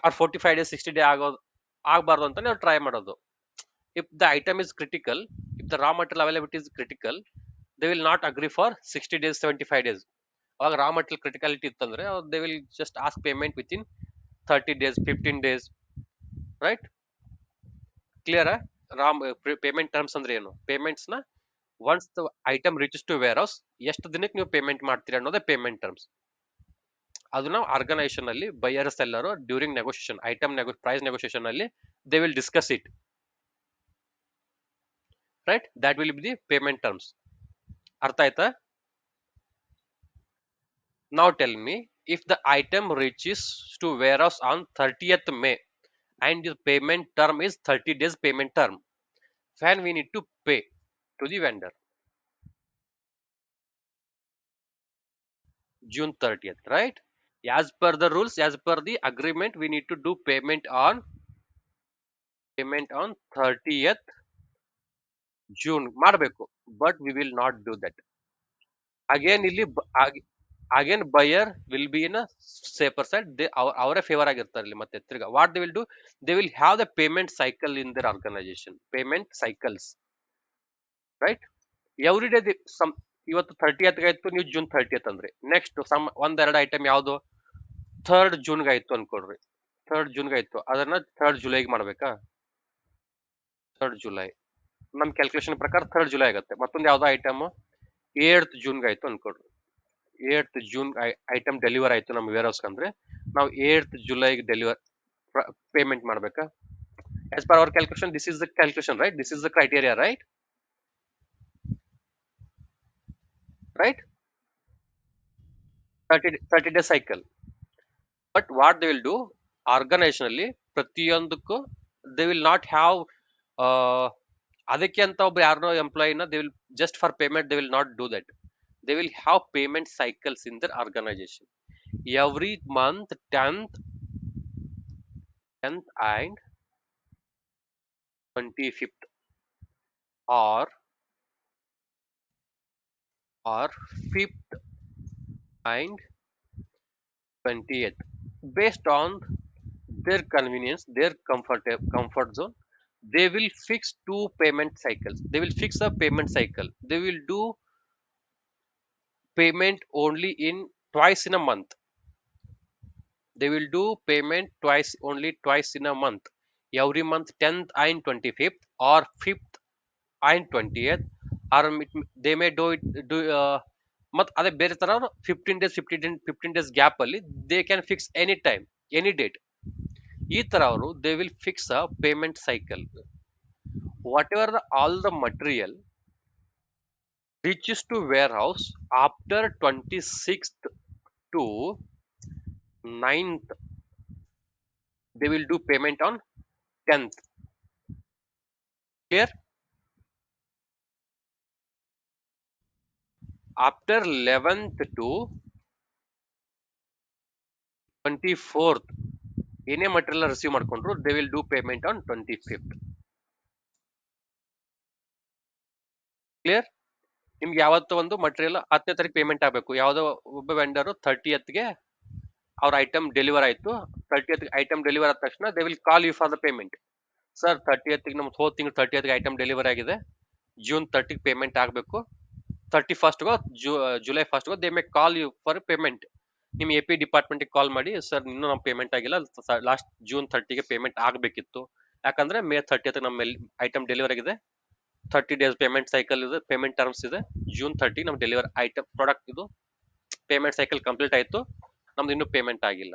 ಅವ್ರು 45 ಡೇಸ್ 60 ಡೇ ಆಗಬಾರ್ದು ಅಂತ ನಾವು ಟ್ರೈ ಮಾಡೋದು. If the item is critical, if the raw material availability is critical, they will not agree for 60 days 75 days. ಅವಾಗ ರಾ ಮಟೀರಿಯಲ್ ಕ್ರಿಟಿಕಾಲಿಟಿ ಇತ್ತಂದ್ರೆ they will just ask payment within 30 days 15 days, right? Clear? Raw payment terms ಅಂದ್ರೆ ಏನು? Payments ನ once the item reaches to warehouse ಎಷ್ಟು ದಿನಕ್ಕೆ ನೀವು payment ಮಾಡ್ತೀರಾ ಅನ್ನೋದೇ ಪೇಮೆಂಟ್ ಟರ್ಮ್ಸ್. ಅದನ್ನ ಆರ್ಗನೈಸೇಷನ್ ಅಲ್ಲಿ buyer seller during negotiation item price negotiation ಅಲ್ಲಿ they will discuss it, right? That will be the payment terms. ಅರ್ಥ ಆಯ್ತಾ? Now tell me, if the item reaches to warehouse on 30th May and the payment term is 30 days payment term, when we need to pay to the vendor? June 30th, right? As per the rules, as per the agreement, we need to do payment on 30th June ಮಾಡಬೇಕು. But we will not do that. Again ಇಲ್ಲಿ again buyer will be in a safer side. They ಅವರೇ favour ಆಗಿರ್ತಾರೆ ಇಲ್ಲಿ. ಮತ್ತೆ ತಿರ್ಗಾ what they will do, they will have the payment cycle in their organization, payment cycles, right? Every day some ಇವತ್ತು 30th ಆಯ್ತು, ನೀವು June 30th ಅಂದ್ರೆ next ಒಂದೆರಡು ಐಟಮ್ ಯಾವ್ದು 3rd June ಆಯ್ತು ಅನ್ಕೊಡ್ರಿ. 3rd June ಆಯ್ತು, ಅದನ್ನ 3rd July ಮಾಡ್ಬೇಕಾ? 3rd July ನಮ್ ಕ್ಯಾಲ್ಕುಲೇಷನ್ ಪ್ರಕಾರ 3rd July ಆಗುತ್ತೆ. ಮತ್ತೊಂದು ಯಾವ್ದೋ ಐಟಮ್ 8th June ಆಯ್ತು ಅನ್ಕೊಡ್ರಿ. 8th June ಐಟಮ್ ಡೆಲಿವರ್ ಆಯ್ತು ನಮ್ಮ ವೇರ್ ಹೌಸ್ ಅಂದ್ರೆ ನಾವು 8th July ಡೆಲಿವರ್ ಪೇಮೆಂಟ್ ಮಾಡ್ಬೇಕಾ? as per our calculation, this is the calculation, right? This is the criteria, right? 30 day cycle. But what they will do, organizationally ಪ್ರತಿಯೊಂದಕ್ಕೂ they will not have ಅದಕ್ಕೆ ಅಂತ ಒಬ್ರು ಯಾರನ್ನೋ ಎಂಪ್ಲಾಯಿನ they will just for payment, they will not do that. They will have payment cycles in their organization. Every month 10th and 25th or 5th and 20th, based on their convenience, their comfort zone, they will fix two payment cycles. They will fix a payment cycle. They will do payment only in twice in a month. They will do payment only twice in a month. Every month 10th and 25th or 5th and 20th, or they may do it ಮತ್ ಅದೇ ಬೇರೆ ತರ 15 days gap ಅಲ್ಲಿ they can fix any time any date. ಈ ತರ ಅವರು they will fix a payment cycle. What ever all the material reaches to warehouse after 26th to 9th, they will do payment on 10th. Clear? After 11th to 24th ಏನೇ material receive ಮಾಡ್ಕೊಂಡ್ರು they will do payment on 25th. Clear? ನಿಮ್ಗೆ ಯಾವತ್ತೋ ಒಂದು material 10ನೇ ತಾರೀಕು payment ಆಗಬೇಕು. ಯಾವುದೋ ಒಬ್ಬ vendor 30th ಗೆ ಅವ್ರ ಐಟಮ್ ಡೆಲಿವರ್ ಆಯ್ತು. 30th ಐಟಮ್ ಡೆಲಿವರ್ ಆದ ತಕ್ಷಣ they will call you for the payment. Sir 30th ನಮ್ಗೆ ಹೋದ ತಿಂಗಳು 30th ಐಟಮ್ ಡೆಲಿವರ್ ಆಗಿದೆ, ಜೂನ್ 30 ಪೇಮೆಂಟ್ ಆಗಬೇಕು. 31st July 1st they may call you for payment. ನಿಮ್ AP ಡಿಪಾರ್ಟ್ಮೆಂಟ್ಗೆ ಕಾಲ್ ಮಾಡಿ, ಸರ್ ಇನ್ನೂ ನಮ್ಮ ಪೇಮೆಂಟ್ ಆಗಿಲ್ಲ, ಲಾಸ್ಟ್ ಜೂನ್ 30ಗೆ ಪೇಮೆಂಟ್ ಆಗಬೇಕಿತ್ತು, ಯಾಕಂದ್ರೆ ಮೇ 30th ನಮ್ಮ ಐಟಮ್ ಡೆಲಿವರ್ ಆಗಿದೆ, 30 days ಪೇಮೆಂಟ್ ಸೈಕಲ್ ಇದೆ, ಪೇಮೆಂಟ್ ಟರ್ಮ್ಸ್ ಇದೆ, ಜೂನ್ 30 ನಮ್ ಡೆಲಿವರ್ ಐಟಮ್ ಪ್ರಾಡಕ್ಟ್ ಇದು ಪೇಮೆಂಟ್ ಸೈಕಲ್ ಕಂಪ್ಲೀಟ್ ಆಯ್ತು, ನಮ್ದು ಇನ್ನೂ ಪೇಮೆಂಟ್ ಆಗಿಲ್ಲ.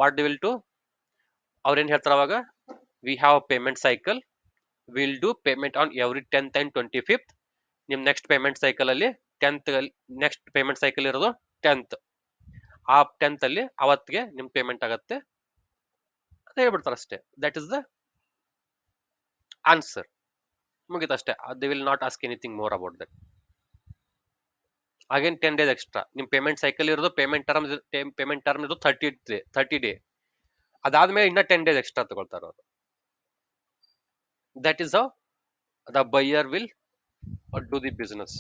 ವಾಟ್ ಡಿ ವಿಲ್ ಟು ಅವ್ರೇನ್ ಹೇಳ್ತಾರ ಅವಾಗ, we have payment cycle, will do payment on every 10th and 25th. ನಿಮ್ ನೆಕ್ಸ್ಟ್ ಪೇಮೆಂಟ್ ಸೈಕಲ್ ಅಲ್ಲಿ 10th ನೆಕ್ಸ್ಟ್ ಪೇಮೆಂಟ್ ಸೈಕಲ್ ಇರೋದು 10th. ಆ 10th ಅಲ್ಲಿ ಅವತ್ತಿಗೆ ನಿಮ್ ಪೇಮೆಂಟ್ ಆಗತ್ತೆ ಅಂತ ಹೇಳ್ಬಿಡ್ತಾರೆ ಅಷ್ಟೇ. That is the answer. ಮುಗಿತಷ್ಟೇ. They will not ask anything more about that. Again 10 days extra ನಿಮ್ ಪೇಮೆಂಟ್ ಸೈಕಲ್ ಇರೋದು, ಪೇಮೆಂಟ್ ಟರ್ಮ್ ಇದು 30 ಡೇ. ಅದಾದ್ಮೇಲೆ ಇನ್ನ 10 days ಎಕ್ಸ್ಟ್ರಾ ತಗೊಳ್ತಾರೆ ಅವರು. That is how the buyer will do the business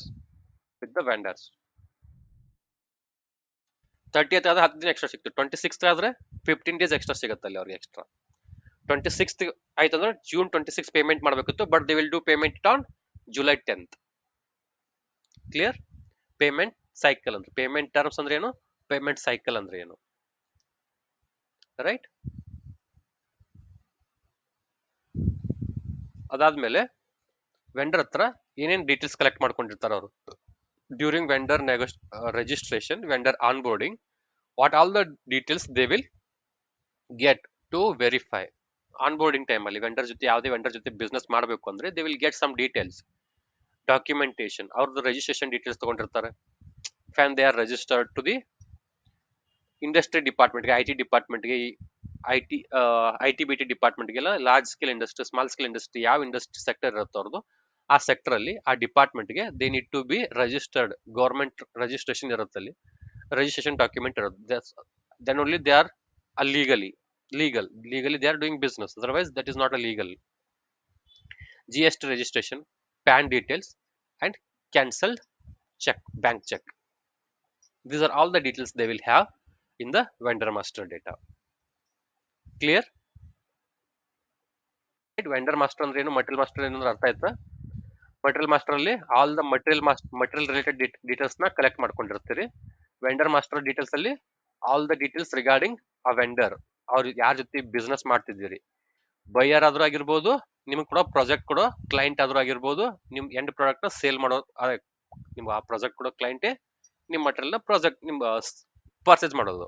with the vendors. 30th ಆದ್ರೆ 10 ದಿನ extra ಸಿಕ್ತು, 26th ಆದ್ರೆ 15 days ಎಕ್ಸ್ಟ್ರಾ ಸಿಗುತ್ತೆ ಅಲ್ಲಿ ಅವ್ರಿಗೆ ಎಕ್ಸ್ಟ್ರಾ. 26th ಆಯ್ತಂದ್ರೆ ಜೂನ್ 26 ಪೇಮೆಂಟ್ ಮಾಡ್ಬೇಕಿತ್ತು, but they will do payment on July 10th. Clear? Payment cycle ಅಂದ್ರೆ ಪೇಮೆಂಟ್ ಟರ್ಮ್ಸ್ ಅಂದ್ರೆ ಏನು, ಪೇಮೆಂಟ್ ಸೈಕಲ್ ಅಂದ್ರೆ ಏನು, ರೈಟ್? ಅದಾದ್ಮೇಲೆ ವೆಂಡರ್ ಹತ್ರ ಏನೇನ್ ಡೀಟೇಲ್ಸ್ ಕಲೆಕ್ಟ್ ಮಾಡ್ಕೊಂಡಿರ್ತಾರೆ ಅವರು during vendor registration, vendor onboarding, what all the details they will get to verify. Onboarding time ಅಲ್ಲಿ ವೆಂಡರ್ ಜೊತೆ ಯಾವುದೇ ವೆಂಡರ್ ಜೊತೆ ಬಿಸ್ನೆಸ್ ಮಾಡಬೇಕು ಅಂದ್ರೆ they will get some details, documentation, ಅವ್ರದ್ದು ರಿಜಿಸ್ಟ್ರೇಷನ್ ಡೀಟೇಲ್ಸ್ ತಗೊಂಡಿರ್ತಾರೆ. Fan they are registered to the industry ಡಿಪಾರ್ಟ್ಮೆಂಟ್ಗೆ, I T ಡಿಪಾರ್ಟ್ಮೆಂಟ್ಗೆ, ಐ ಟಿ ಬಿ ಟಿ ಡಿಪಾರ್ಟ್ಮೆಂಟ್ಗೆಲ್ಲ large scale industry, small scale industry, ಯಾವ ಇಂಡಸ್ಟ್ರಿ ಸೆಕ್ಟರ್ ಇರುತ್ತೆ ಅವ್ರದ್ದು ಆ ಸೆಕ್ಟರ್ ಅಲ್ಲಿ ಆ ಡಿಪಾರ್ಟ್ಮೆಂಟ್ಗೆ they need to be registered, government registration ಇರುತ್ತೆ ಅಲ್ಲಿ, ರಿಜಿಸ್ಟ್ರೇಷನ್ ಡಾಕ್ಯುಮೆಂಟ್ ಇರುತ್ತೆ. Then only they are legally they are doing business, otherwise that is not a legal. GST registration, PAN details, and cancelled check, bank check, these are all the details they will have in the vendor master data. Clear? Vendor master ಅಂದ್ರೆ ಏನು, material master ಏನು ಅರ್ಥ ಆಯ್ತಾ? Material master ಅಲ್ಲಿ all the material related details ನ collect ಮಾಡ್ಕೊಂಡಿರ್ತೀರಿ. Vendor master details ಅಲ್ಲಿ all the details regarding ಆ vendor, ಅವ್ರು ಯಾರ ಜೊತೆ ಬಿಸ್ನೆಸ್ ಮಾಡ್ತಿದ್ದೀರಿ, ಬೈಯರ್ ಆದ್ರೂ ಆಗಿರ್ಬೋದು, ನಿಮ್ಗೆ ಕೂಡ ಪ್ರಾಜೆಕ್ಟ್ ಕೊಡೋ ಕ್ಲೈಂಟ್ ಆದ್ರೂ ಆಗಿರ್ಬೋದು, ನಿಮ್ ಎಂಡ್ ಪ್ರಾಡಕ್ಟ್ ನ ಸೇಲ್ ಮಾಡೋ ನಿಮ್ಗೆ ಆ ಪ್ರಾಜೆಕ್ಟ್ ಕೊಡೋ ಕ್ಲೈಂಟೇ ನಿಮ್ ಮಟೀರಿಯಲ್ ನ ಪ್ರಾಜೆಕ್ಟ್ ನಿಮ್ ಪರ್ಚೇಸ್ ಮಾಡೋದು.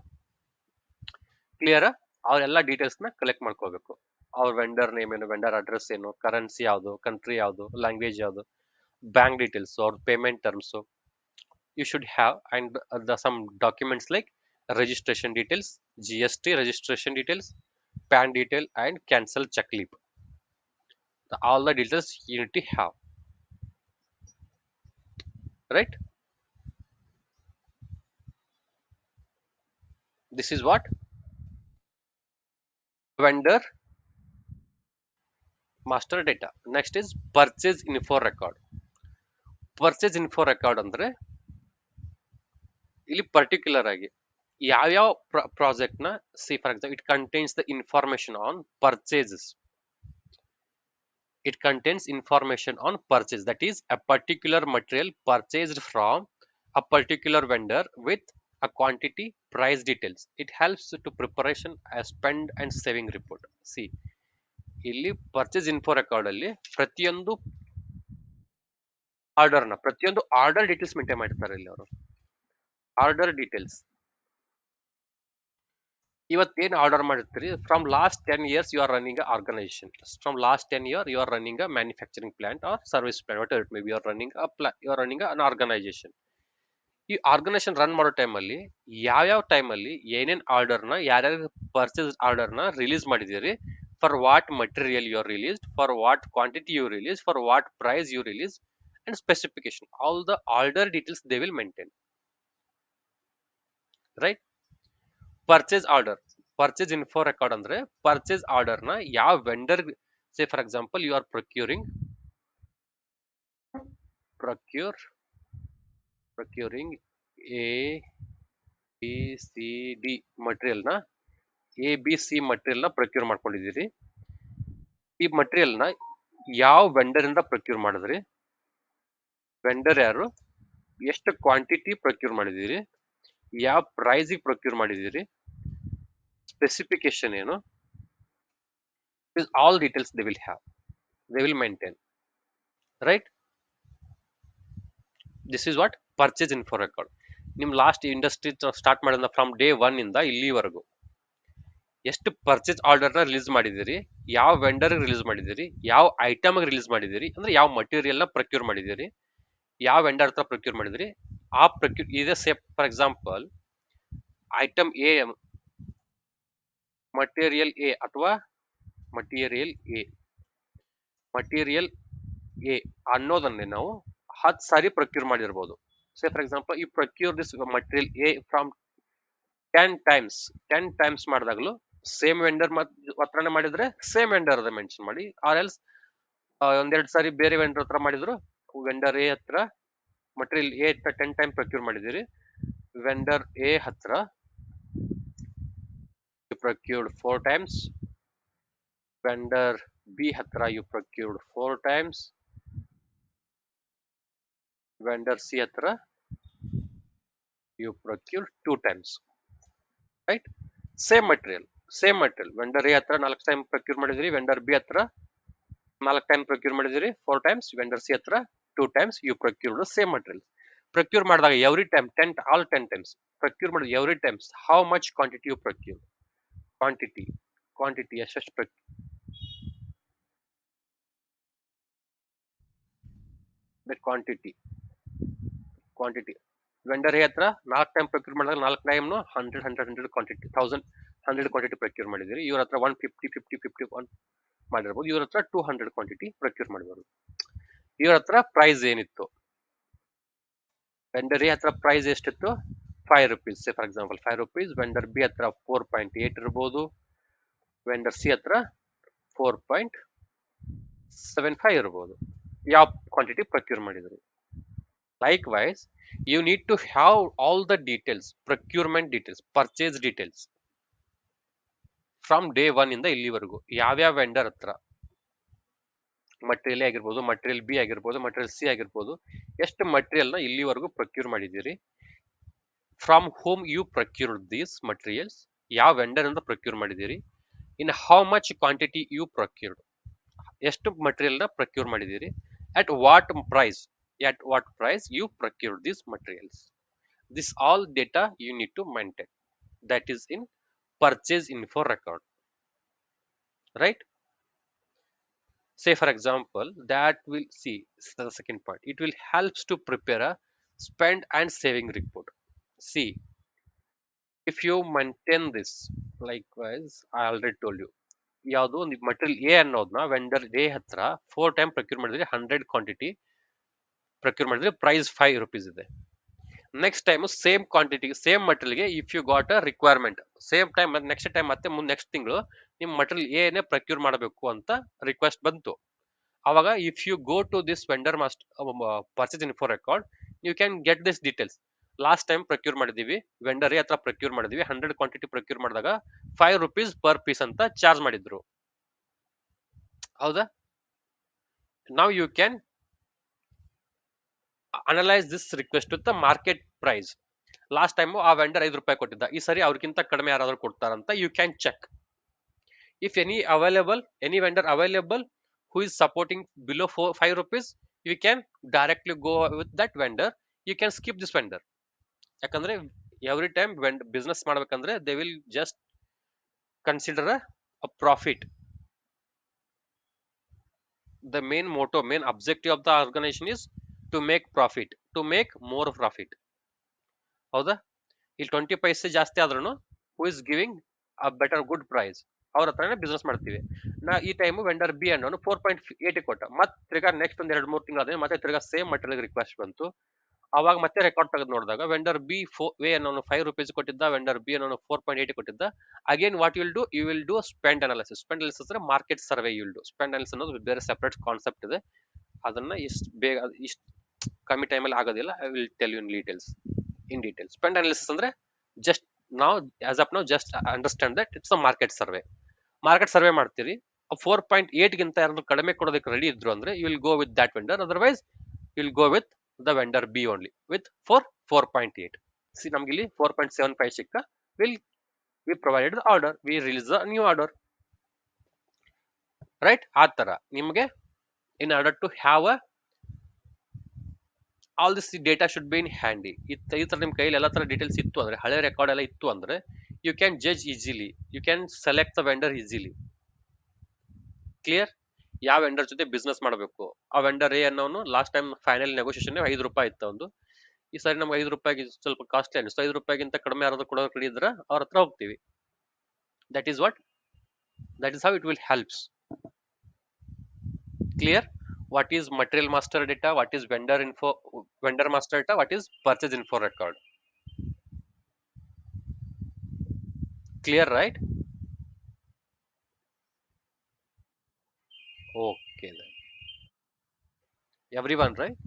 ಕ್ಲಿಯರ್? ಅವ್ರೆಲ್ಲ ಡೀಟೇಲ್ಸ್ ನ ಕಲೆಕ್ಟ್ ಮಾಡ್ಕೋಬೇಕು. ಅವ್ರ ವೆಂಡರ್ ನೇಮ್ ಏನು, ವೆಂಡರ್ ಅಡ್ರೆಸ್ ಏನು, ಕರೆನ್ಸಿ ಯಾವುದು, ಕಂಟ್ರಿ ಯಾವುದು, ಲ್ಯಾಂಗ್ವೇಜ್ ಯಾವುದು, ಬ್ಯಾಂಕ್ ಡೀಟೇಲ್ಸ್, ಅವ್ರ payment terms you should have, and some documents like registration details, GST registration details, PAN detail, and cancel check slip. All the details you need to have, right? This is what vendor master data. Next is purchase info record. Purchase info record ಅಂದ್ರೆ ಇಲ್ಲಿ particular ಆಗಿ ಯಾವ್ಯಾವ project ನ, C for example it contains the information on purchases, it contains information on purchase, that is a particular material purchased from a particular vendor with a quantity, price details. It helps to preparation a spend and saving report. See, ಇಲ್ಲಿ purchase info record ಅಲ್ಲಿ ಪ್ರತಿಯೊಂದು order details maintain ಮಾಡ್ತಾರೆ. ಇಲ್ಲಿ ಅವರು order details, ಇವತ್ತೇನು order ಮಾಡಿರ್ತೀರಿ, from last 10 years you are running organisation, from last 10 year you are running a manufacturing plant or service plant, whatever it may be, you are running an organisation. ಈ organisation run ಮಾಡೋ ಟೈಮಲ್ಲಿ ಯಾವ್ಯಾವ ಟೈಮಲ್ಲಿ ಏನೇನ್ ಆರ್ಡರ್ನ, ಯಾರ್ಯಾರು purchase ಆರ್ಡರ್ನ release ಮಾಡಿದ್ದೀರಿ, for what material you are released, for what quantity you release, for what price you release, and specification, all the order details they will maintain, right? Purchase order, purchase info record ಅಂದ್ರೆ purchase order ನ ಯಾವ vendor, say for example you are procuring A B C D material ನ, A B C material ನ procure ಮಾಡ್ಕೊಂಡಿದ್ದೀರಿ. ಈ material ನ ಯಾವ vendor ಇಂದ ಪ್ರೊಕ್ಯೂರ್ ಮಾಡಿದ್ರಿ, ವೆಂಡರ್ ಯಾರು, ಎಷ್ಟು ಕ್ವಾಂಟಿಟಿ ಪ್ರೊಕ್ಯೂರ್ ಮಾಡಿದ್ದೀರಿ, ಯಾವ ಪ್ರೈಸ್ ಪ್ರೊಕ್ಯೂರ್ ಮಾಡಿದ್ದೀರಿ, ಸ್ಪೆಸಿಫಿಕೇಶನ್ ಏನು, all details they will have, they will maintain, right? This is what purchase info record. ನಿಮ್ ಲಾಸ್ಟ್ ಇಂಡಸ್ಟ್ರಿ ಸ್ಟಾರ್ಟ್ ಮಾಡಿದ ಫ್ರಮ್ ಡೇ 1 ಇಂದ ಇಲ್ಲಿವರೆಗೂ ಎಷ್ಟು ಪರ್ಚೇಸ್ ಆರ್ಡರ್ ನ ರಿಲೀಸ್ ಮಾಡಿದಿರಿ, ಯಾವ ವೆಂಡರ್ ರಿಲೀಸ್ ಮಾಡಿದಿರಿ, ಯಾವ ಐಟಮ್ ರಿಲೀಸ್ ಮಾಡಿದಿರಿ, ಅಂದ್ರೆ ಯಾವ ಮಟೀರಿಯಲ್ ನ ಪ್ರೊಕ್ಯೂರ್ ಮಾಡಿದಿರಿ, ಯಾವ ವೆಂಡರ್ ಹತ್ರ ಪ್ರೊಕ್ಯೂರ್ ಮಾಡಿದಿರಿ, ಆ ಪ್ರೊಕ್ಯೂರ್ ಇದೆ. Say for example item A, material A ಅಥವಾ ಮಟೀರಿಯಲ್ ಎ ಅನ್ನೋದನ್ನೇ ನಾವು 10 ಸಾರಿ ಪ್ರೊಕ್ಯೂರ್ ಮಾಡಿರ್ಬೋದು. Say for example you procure this material A from 10 times ಮಾಡಿದಾಗಲೂ ಸೇಮ್ ವೆಂಡರ್ ಹತ್ರನೇ ಮಾಡಿದ್ರೆ ಸೇಮ್ ವೆಂಡರ್ ಅದ ಮೆನ್ಷನ್ ಮಾಡಿ, ಆರ್ ಎಲ್ಸ್ ಒಂದೆರಡು ಸಾರಿ ಬೇರೆ ವೆಂಡರ್ ಹತ್ರ ಮಾಡಿದ್ರು, ವೆಂಡರ್ ಎ ಹತ್ರ ಮಟೀರಿಯಲ್ ಎ ಹತ್ರ 10 ಟೈಮ್ ಪ್ರೊಕ್ಯೂರ್ ಮಾಡಿದಿರಿ, ವೆಂಡರ್ ಎ ಹತ್ರ you procured 4 times, vendor B ಹತ್ರ you procured 4 times, vendor C ಹತ್ರ you procure 2 times, right? Same material vendor A ಹತ್ರ 4 ಟೈಮ್ ಪ್ರೊಕ್ಯೂರ್ ಮಾಡಿದಿರಿ, ವೆಂಡರ್ ಬಿ ಹತ್ರ 4 ಟೈಮ್ ಪ್ರೊಕ್ಯೂರ್ ಮಾಡಿದಿರಿ, 4 ಟೈಮ್ಸ್, ವೆಂಡರ್ ಸಿ ಹತ್ರ 2 times you procured same material. Procure ಮಾಡಿದಾಗ every time all 10 times procure ಮಾಡಿದ every times how much quantity you procure, quantity quantity ಎಷ್ಟು quantity vendor A ಹತ್ರ 4 time procure ಮಾಡಿದಾಗ 4 time 100 quantity 1000 quantity procure ಮಾಡಿದಿರಿ. ಇವ್ರ ಹತ್ರ 150 ಮಾಡಿರ್ಬೋದು, ಇವ್ರ ಹತ್ರ 200 ಕ್ವಾಂಟಿಟಿ ಪ್ರೊಕ್ಯೂರ್ ಮಾಡಿರ್ಬೋದು. ಇವ್ರ ಹತ್ರ ಪ್ರೈಸ್ ಏನಿತ್ತು, ವೆಂಡರ್ ಎ ಹತ್ರ ಪ್ರೈಸ್ ಎಷ್ಟಿತ್ತು, 5 rupees, for example 5 rupees. Vendor B ಹತ್ರ 4.8 ಇರ್ಬೋದು, ವೆಂಡರ್ ಸಿ ಹತ್ರ 4.75 ಇರ್ಬೋದು. ಯಾವ ಕ್ವಾಂಟಿಟಿ ಪ್ರೊಕ್ಯೂರ್ ಮಾಡಿದ್ರು. Likewise you need to have all the details, procurement details, purchase details from day 1 ಇಂದ ಇಲ್ಲಿವರೆಗೂ. ಯಾವ್ಯಾವ ವೆಂಡರ್ ಹತ್ರ ಮಟೀರಿಯಲ್ ಆಗಿರ್ಬೋದು, ಮಟೀರಿಯಲ್ ಬಿ ಆಗಿರ್ಬೋದು, ಮಟೀರಿಯಲ್ ಸಿ ಆಗಿರ್ಬೋದು, ಎಷ್ಟು ಮಟೀರಿಯಲ್ ನ ಇಲ್ಲಿವರೆಗೂ ಪ್ರೊಕ್ಯೂರ್ ಮಾಡಿದ್ದೀರಿ, from whom you procure these materials, ಯಾವ ವೆಂಡರ್ ಇಂದ ಪ್ರೊಕ್ಯೂರ್ ಮಾಡಿದ್ದೀರಿ, in how much quantity you ಪ್ರೊಕ್ಯೂರ್ಡ್, ಎಷ್ಟು ಮಟೀರಿಯಲ್ ನ ಪ್ರೊಕ್ಯೂರ್ ಮಾಡಿದ್ದೀರಿ, at what price you procured these materials. This all data you need to maintain, that is in purchase info record, right? Say for example, that will see the second part, it will helps to prepare a spend and saving report. See, if you maintain this, likewise I already told you, ಯಾವುದು ಒಂದು material A ಅನ್ನೋದನ್ನ vendor A ಹತ್ರ 4 time procure ಮಾಡಿದ್ರೆ 100 quantity procure ಮಾಡಿದ್ರೆ price 5 rupees ಇದೆ. Next time same quantity same ಮಟೀರಿಯಲ್ಗೆ if you got a requirement, same time next time ಮತ್ತೆ next ತಿಂಗಳು ನಿಮ್ ಮಟೀರಿಯಲ್ ಏನೇ ಪ್ರೊಕ್ಯೂರ್ ಮಾಡಬೇಕು ಅಂತ ರಿಕ್ವೆಸ್ಟ್ ಬಂತು. ಅವಾಗ if you go to this vendor purchase info record, you can get this details. Last time procure ಮಾಡಿದೀವಿ, ವೆಂಡರ್ ಹತ್ರ ಪ್ರೊಕ್ಯೂರ್ ಮಾಡಿದೀವಿ, 100 ಕ್ವಾಂಟಿಟಿ ಪ್ರೊಕ್ಯೂರ್ ಮಾಡಿದಾಗ 5 rupees ಪರ್ ಪೀಸ್ ಅಂತ ಚಾರ್ಜ್ ಮಾಡಿದ್ರು, ಹೌದಾ? Now you can analyse this request with the market price. Last time ಆ vendor 5 ರೂಪಾಯಿ ಕೊಟ್ಟಿದ್ದ, ಈ ಸರಿ ಅವ್ರಿಗಿಂತ ಕಡಿಮೆ ಯಾರಾದ್ರೂ ಕೊಡ್ತಾರಂತ you can check. If any vendor available who is supporting below 5 rupees, you can directly go with that vendor, you can skip this vendor. ಯಾಕಂದ್ರೆ ಎವ್ರಿ ಟೈಮ್ ಬಿಸ್ನೆಸ್ ಮಾಡ್ಬೇಕಂದ್ರೆ they will just consider a profit. The main objective of the organization is to make profit, to make more profit, ಹೌದಾ? ಇಲ್ಲಿ 20 ಪೈಸೆ ಜಾಸ್ತಿ ಆದ್ರೂ who is giving a better good price, ಅವ್ರ ಹತ್ರನೇ business ಮಾಡ್ತೀವಿ. ಈ ಟೈಮ್ ವೆಂಡರ್ ಬಿ ಅನ್ನೋನು 4.8 ಕೊಟ್ಟ, ಮತ್ತೆ ತಿರ್ಗಾ ನೆಕ್ಸ್ಟ್ ಒಂದ್ 2-3 ತಿಂಗಳಾದ್ರೆ ಮತ್ತೆ ತಿರ್ಗಾ ಸೇಮ್ ಮಟೀರಿಯಲ್ ರಿಕ್ವೆಸ್ಟ್ ಬಂತು. ಅವಾಗ ಮತ್ತೆ ರೆಕಾರ್ಡ್ ತೆಗೆದು ನೋಡಿದಾಗ ವೆಂಡರ್ ಬಿ ಅನ್ನೋನು 5 rupees ಕೊಟ್ಟಿದ್ದ, ವೆಂಡರ್ ಬಿ ಅನ್ನೋನು 4.8 ಕೊಟ್ಟಿದ್ದ. Again what you will do spend analysis. Spend analysis ಅಂದ್ರೆ market survey you will do. Spend analysis ಅನ್ನೋದು ಬೇರೆ ಸೆಪರೇಟ್ ಕಾನ್ಸೆಪ್ಟ್ ಇದೆ, ಅದನ್ನ ಇಷ್ಟು ಬೇಗ ಇಷ್ಟು ಕಮ್ಮಿ ಟೈಮಲ್ಲಿ ಆಗೋದಿಲ್ಲ. I will tell you in detail. Spend analysis ಅಂದ್ರೆ ಜಸ್ಟ್ ನಾವು ಆಸ್ ಆಫ್ ನಾವು just understand that it's a market survey ಮಾಡ್ತೀರಿ. 4.8 ಗಿಂತ ಯಾರಾದ್ರೂ ಕಡಿಮೆ ಕೊಡೋದಕ್ಕೆ ರೆಡಿ ಇದ್ರು ಅಂದ್ರೆ you will go with that vendor, otherwise you will go with the vendor B only with 4.8. C ನಮ್ಗೆ ಇಲ್ಲಿ 4.75 ಸಿಕ್ಕ, we provided order, we release a new order, right? ಆ ತರ ನಿಮಗೆ in order to have a all this data should be in handy. ಈ ತರ ನಿಮ್ ಕೈಯಲ್ಲಿ ಎಲ್ಲ ತರ ಡೀಟೇಲ್ಸ್ ಇತ್ತು ಅಂದ್ರೆ, ಹಳೆ ರೆಕಾರ್ಡ್ ಎಲ್ಲ ಇತ್ತು ಅಂದ್ರೆ, you can judge easily, you can select the vendor easily. Clear? ಯಾವ ವೆಂಡರ್ ಜೊತೆ ಬಿಸ್ನೆಸ್ ಮಾಡಬೇಕು. ಆ ವೆಂಡರ್ ಎ ಅನ್ನೋನು ಲಾಸ್ಟ್ ಟೈಮ್ ಫೈನಲ್ ನೆಗೋಷಿಯೇಷನ್ 5 ರೂಪಾಯಿ ಇತ್ತು ಒಂದು, ಈ ಸಾರಿ ನಮ್ಗೆ 5 ರೂಪಾಯಿಗೆ ಸ್ವಲ್ಪ ಕಾಸ್ಟ್ಲಿ ಅನಿಸ್ತು, 5 ರೂಪಾಯಿಗಿಂತ ಕಡಿಮೆ ಯಾರಾದ್ರೂ ಕೊಡೋಕೆ ರೆಡಿ ಇದ್ರೆ ಅವ್ರ ಹತ್ರ ಹೋಗ್ತೀವಿ. That is how it will helps. Clear? What is material master data, what is vendor master data, what is purchase info record? Clear, right? Okay then, everyone, right?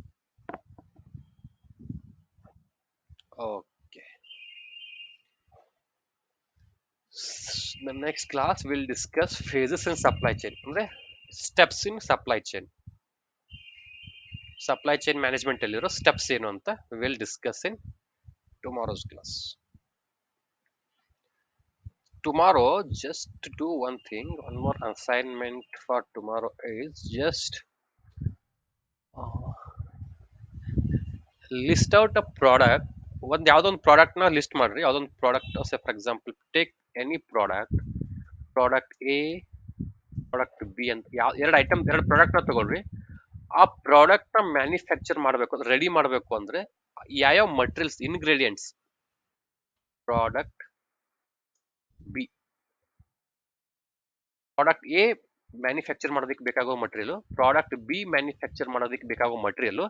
Okay, the next class will discuss phases in supply chain, ಅಂದ್ರೆ steps in supply chain. Supply chain management ಅಲ್ಲಿರೋ steps ಏನು ಅಂತ will discuss in tomorrow's class. Tomorrow, just to do one thing, one more assignment for tomorrow is just list out a product. ಒಂದು ಯಾವುದೋ ಒಂದು product ನ list ಮಾಡ್ರಿ. ಯಾವುದೊಂದು product, for example take any product, product A, product B ಅಂತ ಎರಡು item, ಎರಡು product ನ ತಗೊಳ್ರಿ. ಆ ಪ್ರಾಡಕ್ಟ್ ನ ಮ್ಯಾನುಫ್ಯಾಕ್ಚರ್ ಮಾಡಬೇಕು, ರೆಡಿ ಮಾಡಬೇಕು ಅಂದ್ರೆ ಯಾವ materials, ingredients, product B, product A manufacture ಮಾಡೋದಕ್ಕೆ ಬೇಕಾಗೋ ಮಟೀರಿಯಲ್, ಪ್ರಾಡಕ್ಟ್ ಬಿ ಮ್ಯಾನುಫ್ಯಾಕ್ಚರ್ ಮಾಡೋದಕ್ಕೆ ಬೇಕಾಗೋ ಮಟೀರಿಯಲ್,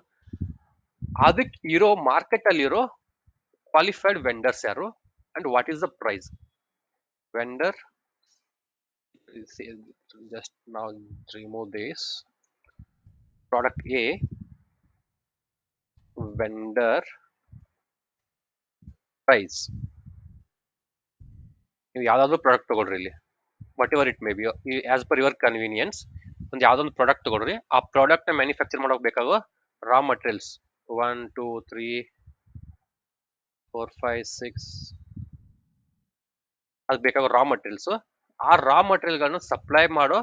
ಅದಕ್ಕೆ ಇರೋ ಮಾರ್ಕೆಟ್ ಅಲ್ಲಿರೋ ಕ್ವಾಲಿಫೈಡ್ ವೆಂಡರ್ಸ್ ಯಾರು, and what is the price. Vendor, just now remove this, product A, vendor, price. ನೀವು ಯಾವ್ದಾದ್ರು ಪ್ರಾಡಕ್ಟ್ ತಗೊಳ್ರಿ ಇಲ್ಲಿ, what ever it may B, as per your convenience. ಒಂದು ಯಾವ್ದೊಂದು ಪ್ರಾಡಕ್ಟ್ ತಗೊಳ್ರಿ. ಆ ಪ್ರಾಡಕ್ಟ್ ನ ಮ್ಯಾನುಫ್ಯಾಕ್ಚರ್ ಮಾಡೋಕೆ ಬೇಕಾಗೋ ರಾ ಮಟೀರಿಯಲ್ಸ್ 1 2 3 4 5 6, ಅದು ಬೇಕಾಗೋ ರಾ ಮಟೀರಿಯಲ್ಸ್. ಆ ರಾ ಮಟೀರಿಯಲ್ ಗಳನ್ನ ಸಪ್ಲೈ ಮಾಡೋ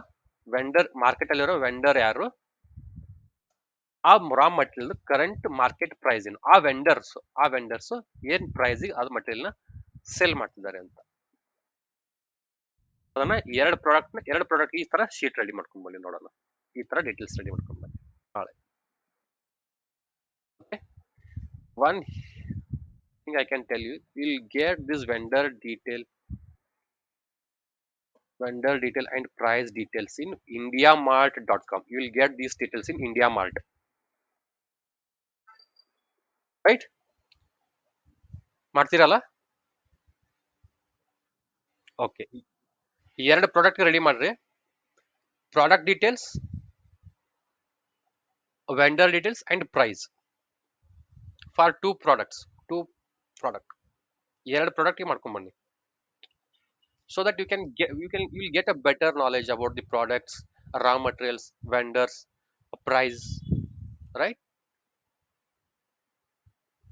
ವೆಂಡರ್, ಮಾರ್ಕೆಟ್ ಅಲ್ಲಿರೋ ವೆಂಡರ್ ಯಾರು, ಆ raw material current market price ಏನು, ಆ ವೆಂಡರ್ಸ್ ಏನ್ ಪ್ರೈಸ್ ಆ ಮಟೀರಿಯಲ್ ನ ಸೆಲ್ ಮಾಡ್ತಿದ್ದಾರೆ ಅಂತ. ಅದನ್ನ ಎರಡು ಪ್ರಾಡಕ್ಟ್ ಈ ತರ ಶೀಟ್ ರೆಡಿ ಮಾಡ್ಕೊಂಡ್ ಬನ್ನಿ, ನೋಡೋಣ. ಈ ತರ ಡೀಟೇಲ್ಸ್ ರೆಡಿ ಮಾಡ್ಕೊಂಡ್ ಬನ್ನಿ ನಾಳೆ. Okay, one thing I can tell you, you'll get this vendor detail and price details in indiamart.com. You will get these details in IndiaMart, right? ಮಾಡ್ತೀರಲ್ಲ? ಓಕೆ, ಈ ಎರಡು ಪ್ರಾಡಕ್ಟ್ ರೆಡಿ ಮಾಡ್ರಿ. Product details, vendor details and price for two product, ಎರಡು product ಮಾಡ್ಕೊಂಡ್ ಬನ್ನಿ. So that you will get a better knowledge about the products, raw materials, vendors, price, right?